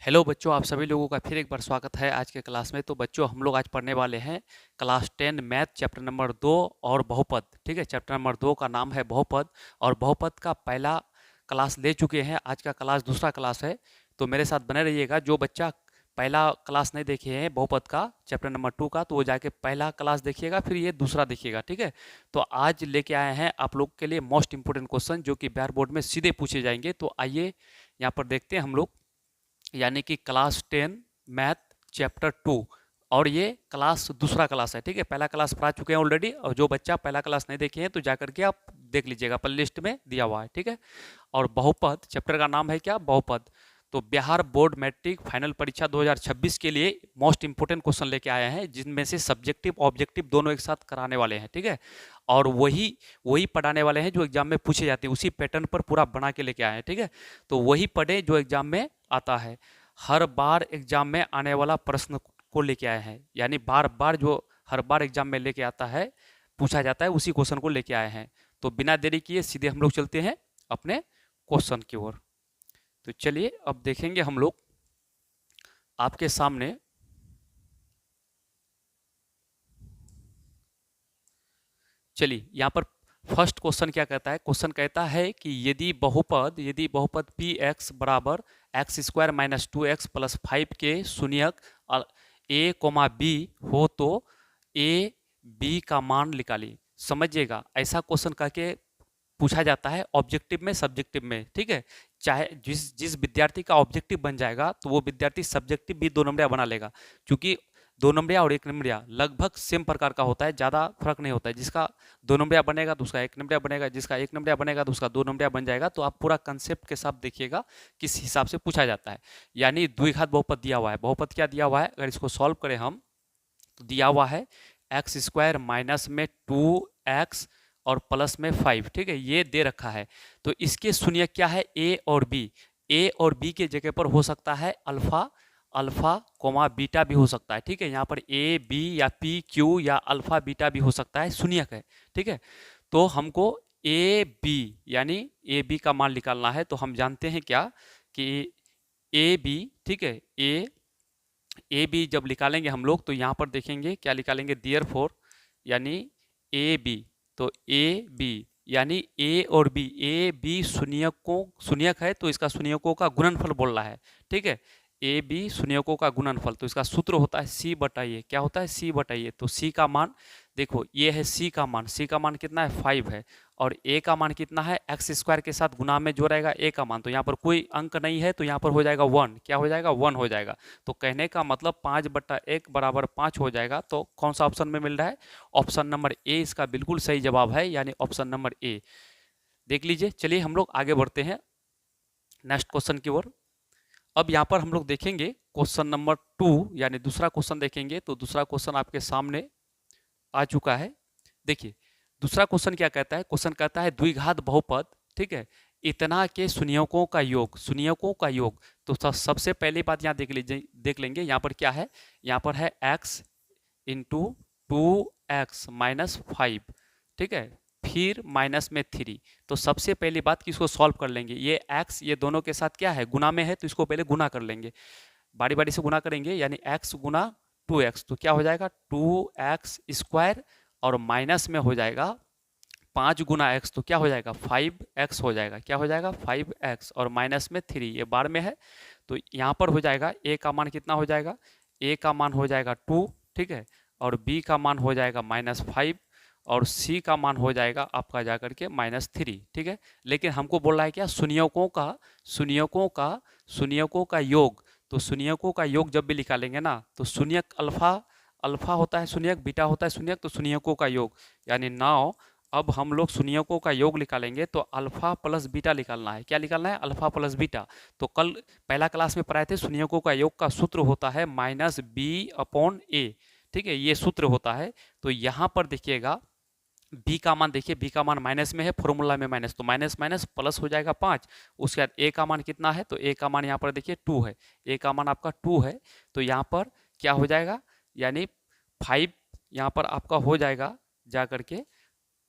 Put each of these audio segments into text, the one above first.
Hello बच्चों, आप सभी लोगों का फिर एक बार स्वागत है आज के क्लास में। तो बच्चों, हम लोग आज पढ़ने वाले हैं क्लास 10 मैथ चैप्टर नंबर 2 और बहुपद। ठीक है, चैप्टर नंबर 2 का नाम है बहुपद और बहुपद का पहला क्लास ले चुके हैं। आज का क्लास दूसरा क्लास है, तो मेरे साथ बने रहिएगा। जो बच्चा पहला क्लास नहीं देखे हैं बहुपद का चैप्टर नंबर 2 का, तो वो जाके पहला क्लास देखिएगा, फिर ये दूसरा देखिएगा। ठीक है, तो आज लेके आए हैं आप लोग के लिए मोस्ट इंपोर्टेंट क्वेश्चन जो कि बिहार बोर्ड में सीधे पूछे जाएंगे। तो आइए यहाँ पर देखते हैं हम लोग, यानी कि क्लास 10 मैथ चैप्टर 2 और ये क्लास दूसरा क्लास है। ठीक है, पहला क्लास पढ़ा चुके हैं ऑलरेडी, और जो बच्चा पहला क्लास नहीं देखे हैं तो जाकर के आप देख लीजिएगा, प्ले लिस्ट में दिया हुआ है। ठीक है, और बहुपद चैप्टर का नाम है क्या, बहुपद। तो बिहार बोर्ड मैट्रिक फाइनल परीक्षा 2026 के लिए मोस्ट इंपोर्टेंट क्वेश्चन लेके आए हैं, जिनमें से सब्जेक्टिव ऑब्जेक्टिव दोनों एक साथ कराने वाले हैं। ठीक है, और वही वही पढ़ाने वाले हैं जो एग्जाम में पूछे जाते हैं, उसी पैटर्न पर पूरा बना के लेके आए हैं। ठीक है, तो वही पढ़े जो एग्जाम में आता है, हर बार एग्जाम में आने वाला प्रश्न को लेके आए हैं, यानी बार बार जो हर बार एग्जाम में लेके आता है, पूछा जाता है, उसी क्वेश्चन को लेके आए हैं। तो बिना देरी किए सीधे हम लोग चलते हैं अपने क्वेश्चन की ओर। तो चलिए अब देखेंगे हम लोग आपके सामने। चलिए यहाँ पर फर्स्ट क्वेश्चन क्या कहता है, क्वेश्चन कहता है कि यदि बहुपद पी एक्स बराबर x square minus 2x plus 5 के शून्यक ए कोमा बी हो तो ए बी का मान निकालिए। समझिएगा, ऐसा क्वेश्चन करके पूछा जाता है ऑब्जेक्टिव में सब्जेक्टिव में। ठीक है, चाहे जिस जिस विद्यार्थी का ऑब्जेक्टिव बन जाएगा तो वो विद्यार्थी सब्जेक्टिव भी 2 नंबरिया बना लेगा, क्योंकि 2 नंबरिया और 1 नंबरिया लगभग सेम प्रकार का होता है, ज़्यादा फर्क नहीं होता है। जिसका 2 नंबरिया बनेगा तो उसका 1 नंबरिया बनेगा, जिसका 1 नंबरिया बनेगा तो उसका 2 नंबरिया बन जाएगा। तो आप पूरा कंसेप्ट के साथ देखिएगा किस हिसाब से पूछा जाता है। यानी द्विघात बहुपद दिया हुआ है, बहुपद क्या दिया हुआ है, अगर इसको सॉल्व करें हम तो दिया हुआ है एक्स स्क्वायर माइनस में 2x और प्लस में 5। ठीक है, ये दे रखा है। तो इसके शून्य क्या है, ए और बी। ए और बी के जगह पर हो सकता है अल्फा अल्फा कोमा बीटा भी हो सकता है। ठीक है, यहाँ पर ए बी या पी क्यू या अल्फा बीटा भी हो सकता है, शून्यक है। ठीक है, तो हमको ए बी यानी ए बी का मान निकालना है। तो हम जानते हैं क्या कि ए बी, ठीक है, ए बी जब निकालेंगे हम लोग तो यहाँ पर देखेंगे क्या निकालेंगे, देयरफॉर यानी ए बी। तो ए बी यानी ए और बी, ए बी शून्यक है, तो इसका शून्यकों का गुणनफल बोल रहा है। ठीक है, ए बी शून्यकों का गुणनफल, तो इसका सूत्र होता है सी बटाइए। क्या होता है, सी बटाइए। तो सी का मान देखो, ये है सी का मान, सी का मान कितना है 5 है, और ए का मान कितना है, एक्स स्क्वायर के साथ गुना में जो रहेगा ए का मान, तो यहाँ पर कोई अंक नहीं है, तो यहाँ पर हो जाएगा 1। क्या हो जाएगा, 1 हो जाएगा। तो कहने का मतलब 5/1 बराबर 5 हो जाएगा। तो कौन सा ऑप्शन में मिल रहा है, ऑप्शन नंबर ए इसका बिल्कुल सही जवाब है, यानी ऑप्शन नंबर ए। देख लीजिए, चलिए हम लोग आगे बढ़ते हैं नेक्स्ट क्वेश्चन की ओर। अब यहाँ पर हम लोग देखेंगे क्वेश्चन नंबर 2, यानी दूसरा क्वेश्चन देखेंगे। तो दूसरा क्वेश्चन आपके सामने आ चुका है। देखिए दूसरा क्वेश्चन क्या कहता है, क्वेश्चन कहता है द्विघात बहुपद, ठीक है, इतना के शून्यकों का योग, शून्यकों का योग। तो सबसे पहली बात यहाँ देख लेंगे यहाँ पर क्या है, यहाँ पर है x इंटू 2x माइनस 5। ठीक है, फिर माइनस में 3। तो सबसे पहली बात कि इसको सॉल्व कर लेंगे। ये x ये दोनों के साथ क्या है, गुना में है, तो इसको पहले गुना कर लेंगे, बारी बारी से गुना करेंगे, यानी x गुना 2x। तो क्या हो जाएगा 2x स्क्वायर, और माइनस में हो जाएगा 5 गुना x, तो क्या हो जाएगा 5x हो जाएगा। क्या हो जाएगा 5x, और माइनस में 3, ये बार में है। तो यहाँ पर हो जाएगा a का मान कितना हो जाएगा, a का मान हो जाएगा 2, ठीक है, और b का मान हो जाएगा -5, और c का मान हो जाएगा आपका जाकर के -3। ठीक है, लेकिन हमको बोल रहा है क्या, शून्यकों का योग। तो शून्यकों का योग जब भी निकालेंगे ना, तो शून्यक अल्फा होता है, शून्यक बीटा होता है शून्यक, तो शून्यकों का योग, यानी 9। अब हम लोग शून्यकों का योग निकालेंगे तो अल्फा प्लस बीटा निकालना है। क्या निकालना है, अल्फा प्लस बीटा। तो कल पहला क्लास में पढ़ाए थे, शून्यकों का योग का सूत्र होता है -b/a। ठीक है, ये सूत्र होता है। तो यहाँ पर देखिएगा b का मान, देखिए b का मान माइनस में है, फॉर्मूला में माइनस, तो माइनस माइनस प्लस हो जाएगा 5। उसके बाद a का मान कितना है, तो a का मान यहाँ पर देखिए 2 है, a का मान आपका 2 है। तो यहाँ पर क्या हो जाएगा, यानी 5 यहाँ पर आपका हो जाएगा जा करके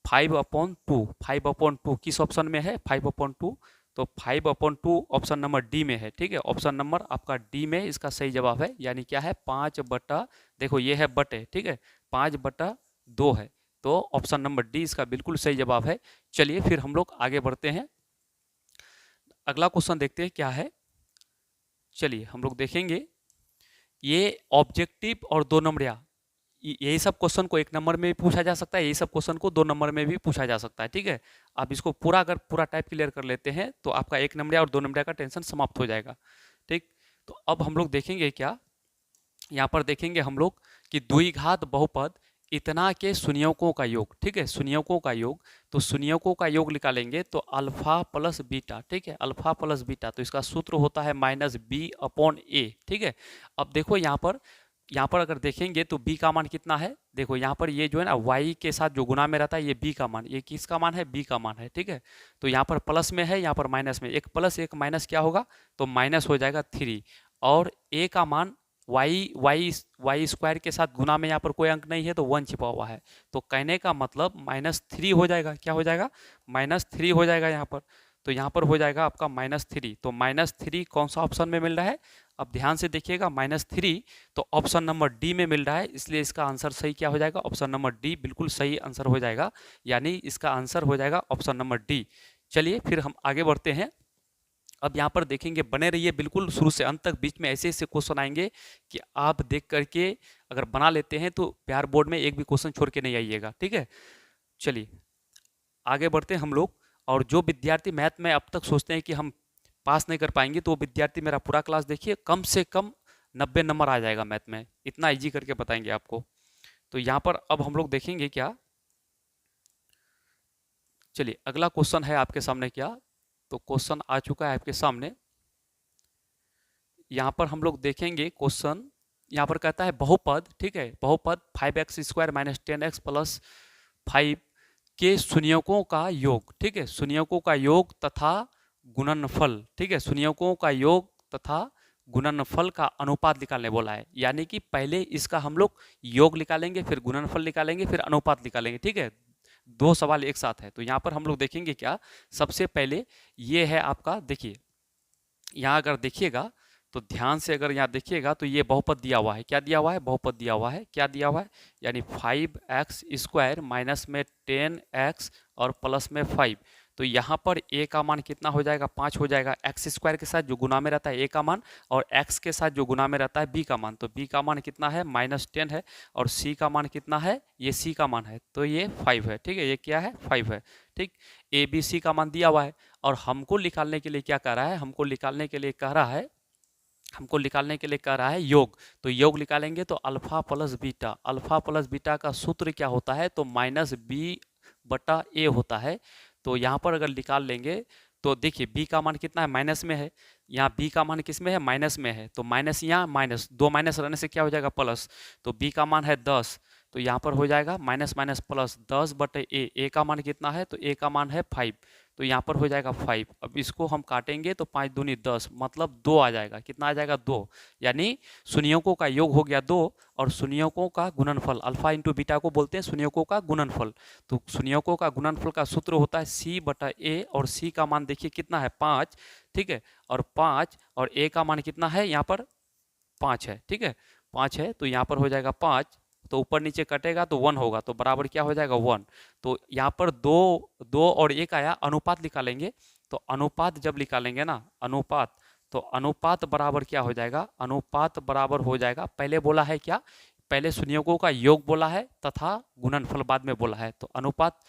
5/2। 5/2 किस ऑप्शन में है, 5/2। तो 5/2 ऑप्शन नंबर डी में है। ठीक है, ऑप्शन नंबर आपका डी में इसका सही जवाब है, यानी क्या है 5/, देखो ये है बटे, ठीक है 5/2 है, तो ऑप्शन नंबर डी इसका बिल्कुल सही जवाब है। चलिए फिर हम लोग आगे बढ़ते हैं, अगला क्वेश्चन देखते हैं क्या है। चलिए हम लोग देखेंगे, ये ऑब्जेक्टिव और 2 नंबरिया, यही सब क्वेश्चन को 1 नंबर में भी पूछा जा सकता है, यही सब क्वेश्चन को 2 नंबर में भी पूछा जा सकता है। ठीक है, आप इसको पूरा अगर पूरा टाइप क्लियर कर लेते हैं तो आपका 1 नंबरिया और 2 नंबरिया का टेंशन समाप्त हो जाएगा। ठीक, तो अब हम लोग देखेंगे क्या, यहाँ पर देखेंगे हम लोग कि द्विघात बहुपद इतना के शून्यकों का योग। ठीक है, शून्यकों का योग, तो शून्यकों का योग निकालेंगे तो अल्फा प्लस बीटा। ठीक है, अल्फा प्लस बीटा, तो इसका सूत्र होता है -b/a। ठीक है, अब देखो यहाँ पर अगर देखेंगे तो b का मान कितना है, देखो यहाँ पर ये जो है ना y के साथ जो गुना में रहता है, ये b का मान, ये किसका मान है, b का मान है। ठीक है, तो यहाँ पर प्लस में है, यहाँ पर माइनस में, एक प्लस एक माइनस क्या होगा, तो माइनस हो जाएगा 3, और a का मान y स्क्वायर के साथ गुना में यहाँ पर कोई अंक नहीं है तो 1 छिपा हुआ है, तो कहने का मतलब -3 हो जाएगा, क्या हो जाएगा, -3 हो जाएगा यहाँ पर, तो यहाँ पर हो जाएगा आपका -3, तो -3 कौन सा ऑप्शन में मिल रहा है, अब ध्यान से देखिएगा -3 तो ऑप्शन नंबर डी में मिल रहा है, इसलिए इसका आंसर सही क्या हो जाएगा, ऑप्शन नंबर डी बिल्कुल सही आंसर हो जाएगा, यानी इसका आंसर हो जाएगा ऑप्शन नंबर डी। चलिए फिर हम आगे बढ़ते हैं, अब यहाँ पर देखेंगे, बने रहिए बिल्कुल शुरू से अंत तक, बीच में ऐसे ऐसे क्वेश्चन आएंगे कि आप देख करके अगर बना लेते हैं तो बिहार बोर्ड में एक भी क्वेश्चन छोड़ के नहीं आइएगा। ठीक है, चलिए आगे बढ़ते हैं हम लोग, और जो विद्यार्थी मैथ में अब तक सोचते हैं कि हम पास नहीं कर पाएंगे, तो वो विद्यार्थी मेरा पूरा क्लास देखिए, कम से कम 90 नंबर आ जाएगा मैथ में, इतना इजी करके बताएंगे आपको। तो यहाँ पर अब हम लोग देखेंगे क्या, चलिए अगला क्वेश्चन है आपके सामने क्या, तो क्वेश्चन आ चुका है आपके सामने, यहाँ पर हम लोग देखेंगे क्वेश्चन, यहाँ पर कहता है बहुपद, ठीक है बहुपद 5x² - 10x + 5 के शून्यकों का योग। ठीक है, शून्यकों का योग तथा गुणनफल, ठीक है शून्यकों का योग तथा गुणनफल का अनुपात निकालने बोला है, यानी कि पहले इसका हम लोग योग निकालेंगे, फिर गुणनफल निकालेंगे, फिर अनुपात निकालेंगे। ठीक है, 2 सवाल एक साथ है, तो यहाँ पर हम लोग देखेंगे क्या, सबसे पहले ये है आपका, देखिए यहाँ अगर देखिएगा तो ध्यान से अगर यहाँ देखिएगा तो ये बहुपद दिया हुआ है, क्या दिया हुआ है, बहुपद दिया हुआ है, क्या दिया हुआ है, यानी 5x² माइनस में 10x और प्लस में 5, तो यहाँ पर a का मान कितना हो जाएगा, 5 हो जाएगा, x² के साथ जो गुना में रहता है a का मान, और x के साथ जो गुना में रहता है b का मान, तो b का मान कितना है, -10 है, और c का मान कितना है, ये c का मान है, तो ये 5 है। ठीक है, ये क्या है, 5 है। ठीक, a b c का मान दिया हुआ है, और हमको निकालने के लिए क्या कह रहा है, हमको निकालने के लिए कह रहा है योग, तो योग निकालेंगे तो alpha plus beta, alpha plus beta का सूत्र क्या होता है, तो -b/a होता है, तो यहाँ पर अगर निकाल लेंगे तो देखिए b का मान कितना है, माइनस में है, यहाँ b का मान किस में है, माइनस में है, तो माइनस यहाँ माइनस, 2 माइनस रहने से क्या हो जाएगा, प्लस, तो b का मान है 10, तो यहाँ पर हो जाएगा minus minus plus 10/a, a का मान कितना है, तो a का मान है 5, तो यहाँ पर हो जाएगा 5, अब इसको हम काटेंगे तो 5 दूनी 10, मतलब 2 आ जाएगा, कितना आ जाएगा 2, यानी शून्यकों का योग हो गया 2, और शून्यकों का गुणनफल, अल्फा इंटू बीटा को बोलते हैं शून्यकों का गुणनफल, तो शून्यकों का गुणनफल का सूत्र होता है c/a, और c का मान देखिए कितना है, 5, ठीक है, और 5 और a का मान कितना है, यहाँ पर 5 है। ठीक है, 5 है, तो यहाँ पर हो जाएगा 5, तो ऊपर नीचे कटेगा तो 1 होगा, तो बराबर क्या हो जाएगा 1, तो यहाँ पर 2 और 1 आया, अनुपात निकालेंगे, तो अनुपात जब निकालेंगे ना, अनुपात, तो अनुपात बराबर क्या हो जाएगा, अनुपात बराबर हो जाएगा, पहले बोला है क्या, पहले शून्यकों का योग बोला है तथा गुणनफल बाद में बोला है, तो अनुपात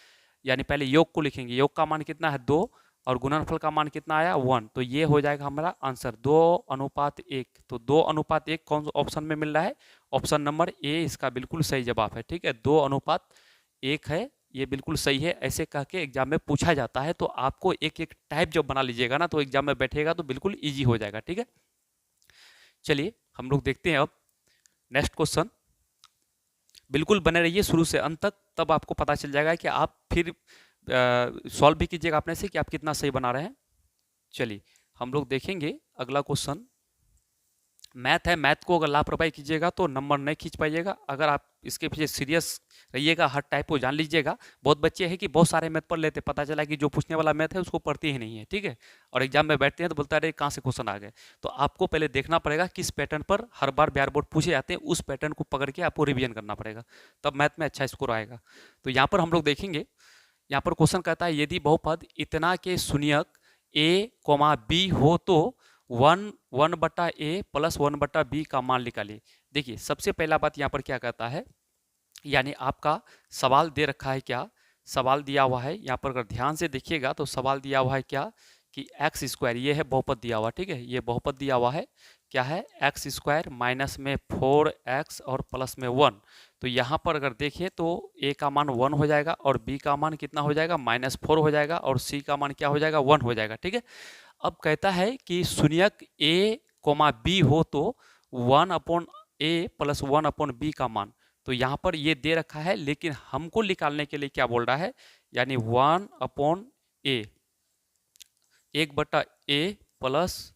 यानी पहले योग को लिखेंगे, योग का मान कितना है 2, और गुणनफल का मान कितना आया 1, तो ये हो जाएगा हमारा आंसर 2:1, तो 2:1 कौन सा ऑप्शन में मिल रहा है, ऑप्शन नंबर ए इसका बिल्कुल सही जवाब है। ठीक है, 2:1 है, ये बिल्कुल सही है, ऐसे कह के एग्जाम में पूछा जाता है, तो आपको एक एक टाइप जब बना लीजिएगा ना तो एग्जाम में बैठेगा तो बिल्कुल ईजी हो जाएगा। ठीक है, चलिए हम लोग देखते हैं अब नेक्स्ट क्वेश्चन, बिल्कुल बने रहिए शुरू से अंत तक, तब आपको पता चल जाएगा कि आप फिर सॉल्व भी कीजिएगा अपने से कि आप कितना सही बना रहे हैं। चलिए हम लोग देखेंगे अगला क्वेश्चन, मैथ है, मैथ को अगर लापरवाही कीजिएगा तो नंबर नहीं खींच पाइएगा। अगर आप इसके पीछे सीरियस रहिएगा, हर टाइप को जान लीजिएगा। बहुत बच्चे हैं कि बहुत सारे मैथ पढ़ लेते, पता चला कि जो पूछने वाला मैथ है उसको पढ़ते ही नहीं है, ठीक है। और एग्जाम में बैठते हैं तो बोलता है कहाँ से क्वेश्चन आ गए। तो आपको पहले देखना पड़ेगा किस पैटर्न पर हर बार बिहार बोर्ड पूछे जाते हैं, उस पैटर्न को पकड़ के आपको रिवीजन करना पड़ेगा, तब मैथ में अच्छा स्कोर आएगा। तो यहाँ पर हम लोग देखेंगे, यहाँ पर क्वेश्चन कहता है यदि बहुपद इतना के शून्यक a, b हो तो 1/a प्लस 1/b का मान निकालिए। देखिए सबसे पहला बात यहाँ पर क्या कहता है, यानी आपका सवाल दे रखा है क्या, सवाल दिया हुआ है यहाँ पर, अगर ध्यान से देखिएगा तो सवाल दिया हुआ है क्या कि एक्स स्क्वायर, ये है बहुपद दिया हुआ, ठीक है, ये बहुपद दिया हुआ है, क्या है एक्स स्क्वायर माइनस में 4x और प्लस में 1। तो यहाँ पर अगर देखें तो a का मान 1 हो जाएगा और b का मान कितना हो जाएगा -4 हो जाएगा और c का मान क्या हो जाएगा 1 हो जाएगा, ठीक है। अब कहता है कि शून्यक a, b हो तो 1/a प्लस 1/b का मान। तो यहाँ पर ये दे रखा है, लेकिन हमको निकालने के लिए क्या बोल रहा है, यानी 1/a 1/a प्लस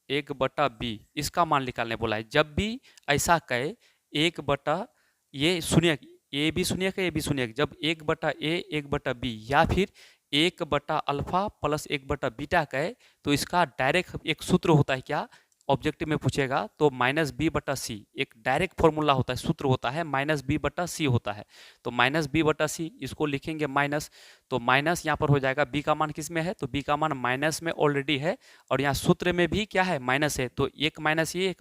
1/b इसका मान निकालने बोला है। जब भी ऐसा कहे 1/, ये शून्यक ए भी शून्यक है, ए भी शून्यक, जब 1/a 1/b या फिर 1/अल्फा प्लस 1/बीटा कहे तो इसका डायरेक्ट एक सूत्र होता है क्या, ऑब्जेक्टिव में पूछेगा तो -b/c, एक डायरेक्ट फॉर्मूला होता है, सूत्र होता है -b/c होता है। तो -b/c इसको लिखेंगे माइनस, तो माइनस यहाँ पर हो जाएगा, b का मान किस में है, तो b का मान माइनस में ऑलरेडी है और यहाँ सूत्र में भी क्या है माइनस है, तो एक माइनस ये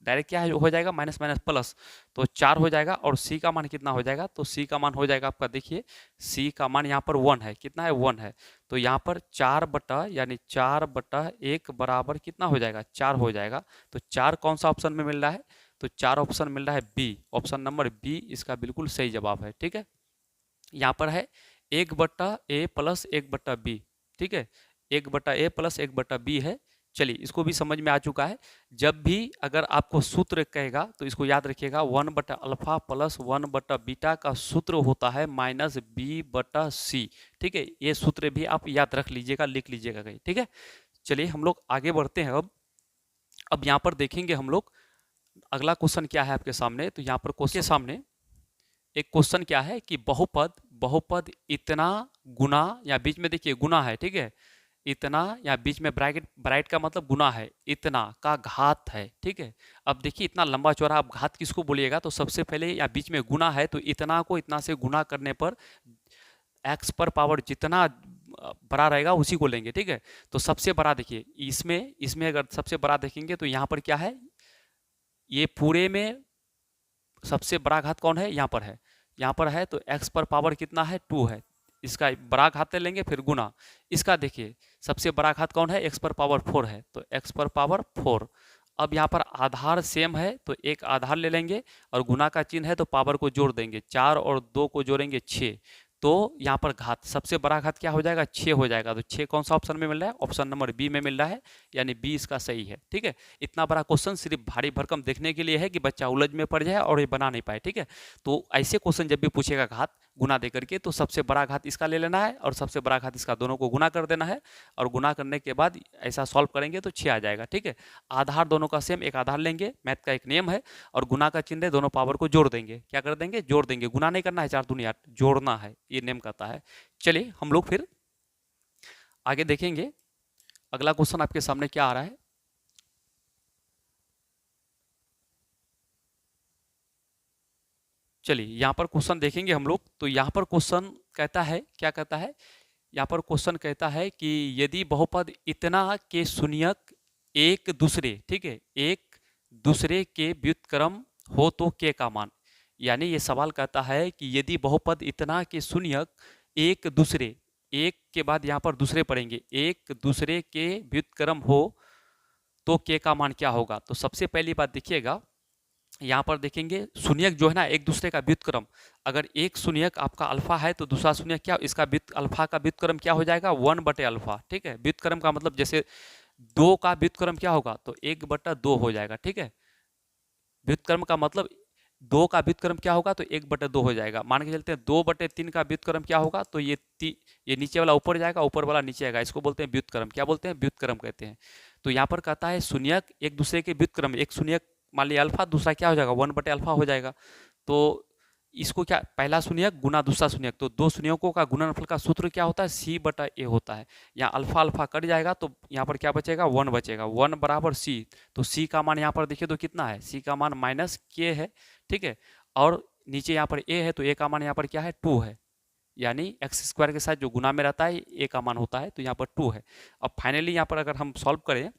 डायरेक्ट क्या है हो जाएगा माइनस माइनस प्लस, तो 4 हो जाएगा। और c का मान कितना हो जाएगा, तो c का मान हो जाएगा आपका, देखिए c का मान यहाँ पर 1 है, कितना है 1 है, तो यहाँ पर 4/1 बराबर कितना हो जाएगा 4 हो जाएगा। तो 4 कौन सा ऑप्शन में मिल रहा है, तो 4 ऑप्शन मिल रहा है बी, ऑप्शन नंबर बी इसका बिल्कुल सही जवाब है, ठीक है। यहाँ पर है 1/a प्लस 1/b, ठीक है, 1/a प्लस 1/b है। चलिए इसको भी समझ में आ चुका है। जब भी अगर आपको सूत्र कहेगा तो इसको याद रखिएगा, 1/अल्फा प्लस 1/बीटा का सूत्र होता है -b/c, ठीक है। ये सूत्र भी आप याद रख लीजिएगा, लिख लीजिएगा कहीं, ठीक है। चलिए हम लोग आगे बढ़ते हैं। अब यहाँ पर देखेंगे हम लोग अगला क्वेश्चन क्या है आपके सामने। तो यहाँ पर क्वेश्चन के सामने एक क्वेश्चन क्या है कि बहुपद इतना गुना, या बीच में देखिए गुना है, ठीक है, इतना या बीच में ब्रैकेट का मतलब गुना है, इतना का घात है, ठीक है। अब देखिए इतना लंबा चौड़ा आप घात किसको बोलिएगा, तो सबसे पहले या बीच में गुना है तो इतना को इतना से गुना करने पर x पर पावर जितना बड़ा रहेगा उसी को लेंगे, ठीक है। तो सबसे बड़ा देखिए इसमें अगर सबसे बड़ा देखेंगे तो यहाँ पर क्या है, ये पूरे में सबसे बड़ा घात कौन है, यहाँ पर है तो x पर पावर कितना है 2 है, इसका बड़ा घात लेंगे फिर गुना। इसका देखिए सबसे बड़ा घात कौन है, x पर पावर 4 है, तो x पर पावर 4। अब यहाँ पर आधार सेम है तो एक आधार ले लेंगे और गुना का चिन्ह है तो पावर को जोड़ देंगे, 4 और 2 को जोड़ेंगे 6, तो यहाँ पर घात सबसे बड़ा घात क्या हो जाएगा 6 हो जाएगा। तो 6 कौन सा ऑप्शन में मिल रहा है, ऑप्शन नंबर बी में मिल रहा है, यानी बी इसका सही है, ठीक है। इतना बड़ा क्वेश्चन सिर्फ भारी भरकम देखने के लिए है कि बच्चा उलझ में पड़ जाए और ये बना नहीं पाए, ठीक है। तो ऐसे क्वेश्चन जब भी पूछेगा घात गुना दे करके तो सबसे बड़ा घात इसका ले लेना है और सबसे बड़ा घात इसका, दोनों को गुना कर देना है और गुना करने के बाद ऐसा सॉल्व करेंगे तो 6 आ जाएगा, ठीक है। आधार दोनों का सेम, एक आधार लेंगे, मैथ का एक नियम है, और गुना का चिन्ह दोनों पावर को जोड़ देंगे, क्या कर देंगे जोड़ देंगे, गुना नहीं करना है 4 दूनी 8, जोड़ना है, ये नियम कहता है। चलिए हम लोग फिर आगे देखेंगे अगला क्वेश्चन आपके सामने क्या आ रहा है। चलिए यहाँ पर क्वेश्चन देखेंगे हम लोग। तो यहाँ पर क्वेश्चन कहता है, क्या कहता है, यहाँ पर क्वेश्चन कहता है कि यदि बहुपद इतना के शून्यक एक दूसरे, ठीक है, एक दूसरे के व्युत्क्रम हो तो के का मान। यानी ये सवाल कहता है कि यदि बहुपद इतना के शून्यक एक दूसरे, एक के बाद यहाँ पर दूसरे पढ़ेंगे, एक दूसरे के व्युत्क्रम हो तो के का मान क्या होगा। तो सबसे पहली बात देखिएगा, यहाँ पर देखेंगे शून्यक जो है ना एक दूसरे का व्युत्क्रम, अगर एक शून्यक आपका अल्फा है तो दूसरा शून्यक क्या, इसका अल्फा का व्युत्क्रम क्या हो जाएगा 1/अल्फा, ठीक है। व्युत्क्रम का मतलब जैसे 2 का व्युत्क्रम क्या होगा, तो 1/2 हो जाएगा, ठीक है। व्युत्क्रम का मतलब 2 का व्युत्क्रम क्या होगा, तो 1/2 हो जाएगा। मान के चलते हैं 2/3 का व्युत्क्रम क्या होगा, तो ये नीचे वाला ऊपर जाएगा, ऊपर वाला नीचे आएगा, इसको बोलते हैं व्युत्क्रम, क्या बोलते हैं व्युत्क्रम कहते हैं। तो यहाँ पर कहता है शून्यक एक दूसरे के व्युत्क्रम, एक शून्यक मान लिया अल्फा, दूसरा क्या हो जाएगा 1/अल्फा हो जाएगा। तो इसको क्या, पहला शून्यक गुना दूसरा शून्यक, तो दो शून्यकों का गुणनफल का सूत्र क्या होता है, C/A होता है। यहाँ अल्फा अल्फा कट जाएगा तो यहाँ पर क्या बचेगा 1 बचेगा, 1 बराबर C। तो C का मान यहाँ पर देखिए तो कितना है, C का मान -K है, ठीक है। और नीचे यहाँ पर A है तो A का मान यहाँ पर क्या है 2 है, यानी x² के साथ जो गुना में रहता है A का मान होता है, तो यहाँ पर 2 है। अब फाइनली यहाँ पर अगर हम सॉल्व करें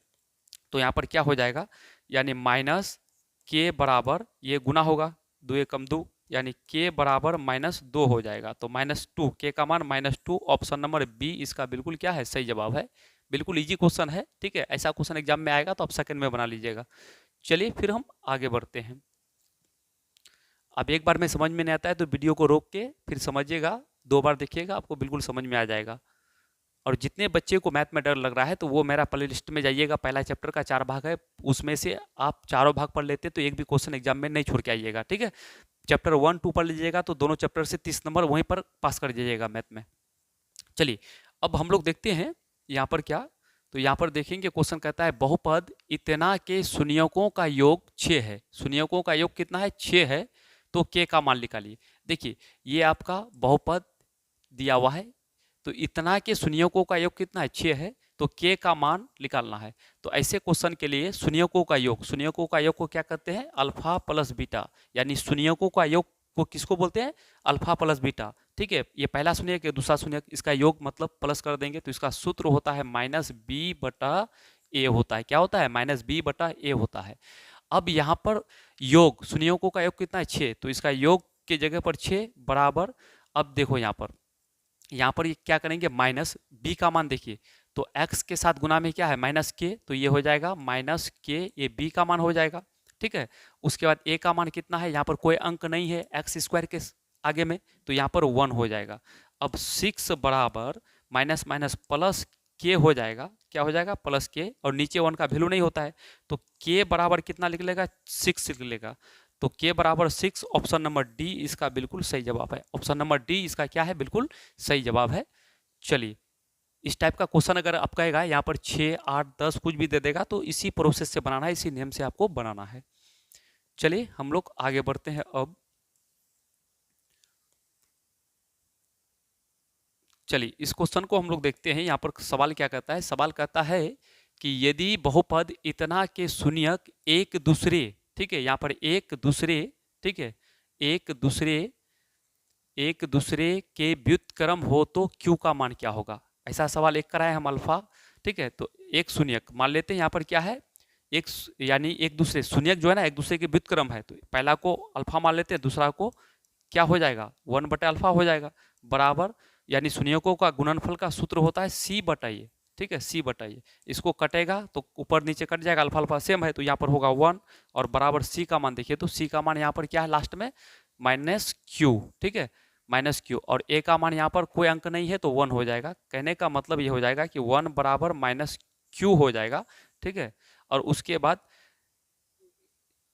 तो यहाँ पर क्या हो जाएगा, यानी -K बराबर ये गुना होगा, 2 एकम 2, यानी K बराबर -2 हो जाएगा। तो -2, K का मान -2, ऑप्शन नंबर बी इसका बिल्कुल क्या है, सही जवाब है। बिल्कुल इजी क्वेश्चन है, ठीक है। ऐसा क्वेश्चन एग्जाम में आएगा तो आप सेकंड में बना लीजिएगा। चलिए फिर हम आगे बढ़ते हैं। अब एक बार में समझ में नहीं आता है तो वीडियो को रोक के फिर समझिएगा, 2 बार देखिएगा, आपको बिल्कुल समझ में आ जाएगा। और जितने बच्चे को मैथ में डर लग रहा है तो वो मेरा प्ले लिस्ट में जाइएगा, पहला चैप्टर का 4 भाग है, उसमें से आप चारों भाग पढ़ लेते तो एक भी क्वेश्चन एग्जाम में नहीं छोड़ के आइएगा, ठीक है। चैप्टर 1 2 पढ़ लीजिएगा तो दोनों चैप्टर से 30 नंबर वहीं पर पास कर दीजिएगा मैथ में। चलिए अब हम लोग देखते हैं यहाँ पर क्या, तो यहाँ पर देखेंगे क्वेश्चन कहता है बहुपद इतना के शून्यकों का योग 6 है। शून्यकों का योग कितना है, 6 है, तो के का मान निकालिए। देखिए ये आपका बहुपद दिया हुआ है, तो इतना के शून्यकों का योग कितना है, 6 है, तो के का मान निकालना है। तो ऐसे क्वेश्चन के लिए शून्यकों का योग को क्या कहते हैं, अल्फा प्लस बीटा, यानी शून्यकों का योग को किसको बोलते हैं, अल्फा प्लस बीटा, ठीक है। ये पहला शून्यक है, दूसरा शून्यक, इसका योग मतलब प्लस कर देंगे तो इसका सूत्र होता है -B/A होता है। क्या होता है, -B/A होता है। अब यहाँ पर योग, शून्यकों का योग कितना है, 6, तो इसका योग के जगह पर 6 बराबर, अब देखो यहाँ पर ये क्या करेंगे, माइनस बी का मान देखिए, तो x के साथ गुना में क्या है -K, तो ये हो जाएगा -K, ये b का मान हो जाएगा, ठीक है। उसके बाद a का मान कितना है, यहाँ पर कोई अंक नहीं है x² के आगे में, तो यहाँ पर 1 हो जाएगा। अब 6 बराबर माइनस माइनस प्लस k हो जाएगा, क्या हो जाएगा प्लस k, और नीचे 1 का वैल्यू नहीं होता है तो k बराबर कितना लिख लेगा, 6 लिख लेगा। तो k बराबर 6, ऑप्शन नंबर डी इसका बिल्कुल सही जवाब है। ऑप्शन नंबर डी इसका क्या है, बिल्कुल सही जवाब है। चलिए इस टाइप का क्वेश्चन अगर आप कहेगा यहाँ पर 6 8 10 कुछ भी दे देगा तो इसी प्रोसेस से बनाना है, इसी नियम से आपको बनाना है। चलिए हम लोग आगे बढ़ते हैं। अब चलिए इस क्वेश्चन को हम लोग देखते हैं। यहाँ पर सवाल क्या कहता है, सवाल कहता है कि यदि बहुपद इतना के शून्यक एक दूसरे, ठीक है, यहाँ पर एक दूसरे, ठीक है, एक दूसरे के व्युत्क्रम हो तो क्यू का मान क्या होगा, ऐसा सवाल एक कराए हम अल्फा, ठीक है। तो एक शून्यक मान लेते हैं, यहाँ पर क्या है, एक यानी एक दूसरे शून्यक जो है ना एक दूसरे के व्युत्क्रम है, तो पहला को अल्फा मान लेते हैं, दूसरा को क्या हो जाएगा 1/अल्फा हो जाएगा, बराबर, यानी शून्यकों का गुणनफल का सूत्र होता है C/A, ठीक है, C/A। इसको कटेगा तो ऊपर नीचे कट जाएगा, अल्फा अल्फा सेम है तो यहाँ पर होगा 1, और बराबर C का मान देखिए तो C का मान यहाँ पर क्या है लास्ट में -Q, ठीक है, -Q, और A का मान यहाँ पर कोई अंक नहीं है तो 1 हो जाएगा। कहने का मतलब ये हो जाएगा कि 1 बराबर -Q हो जाएगा, ठीक है। और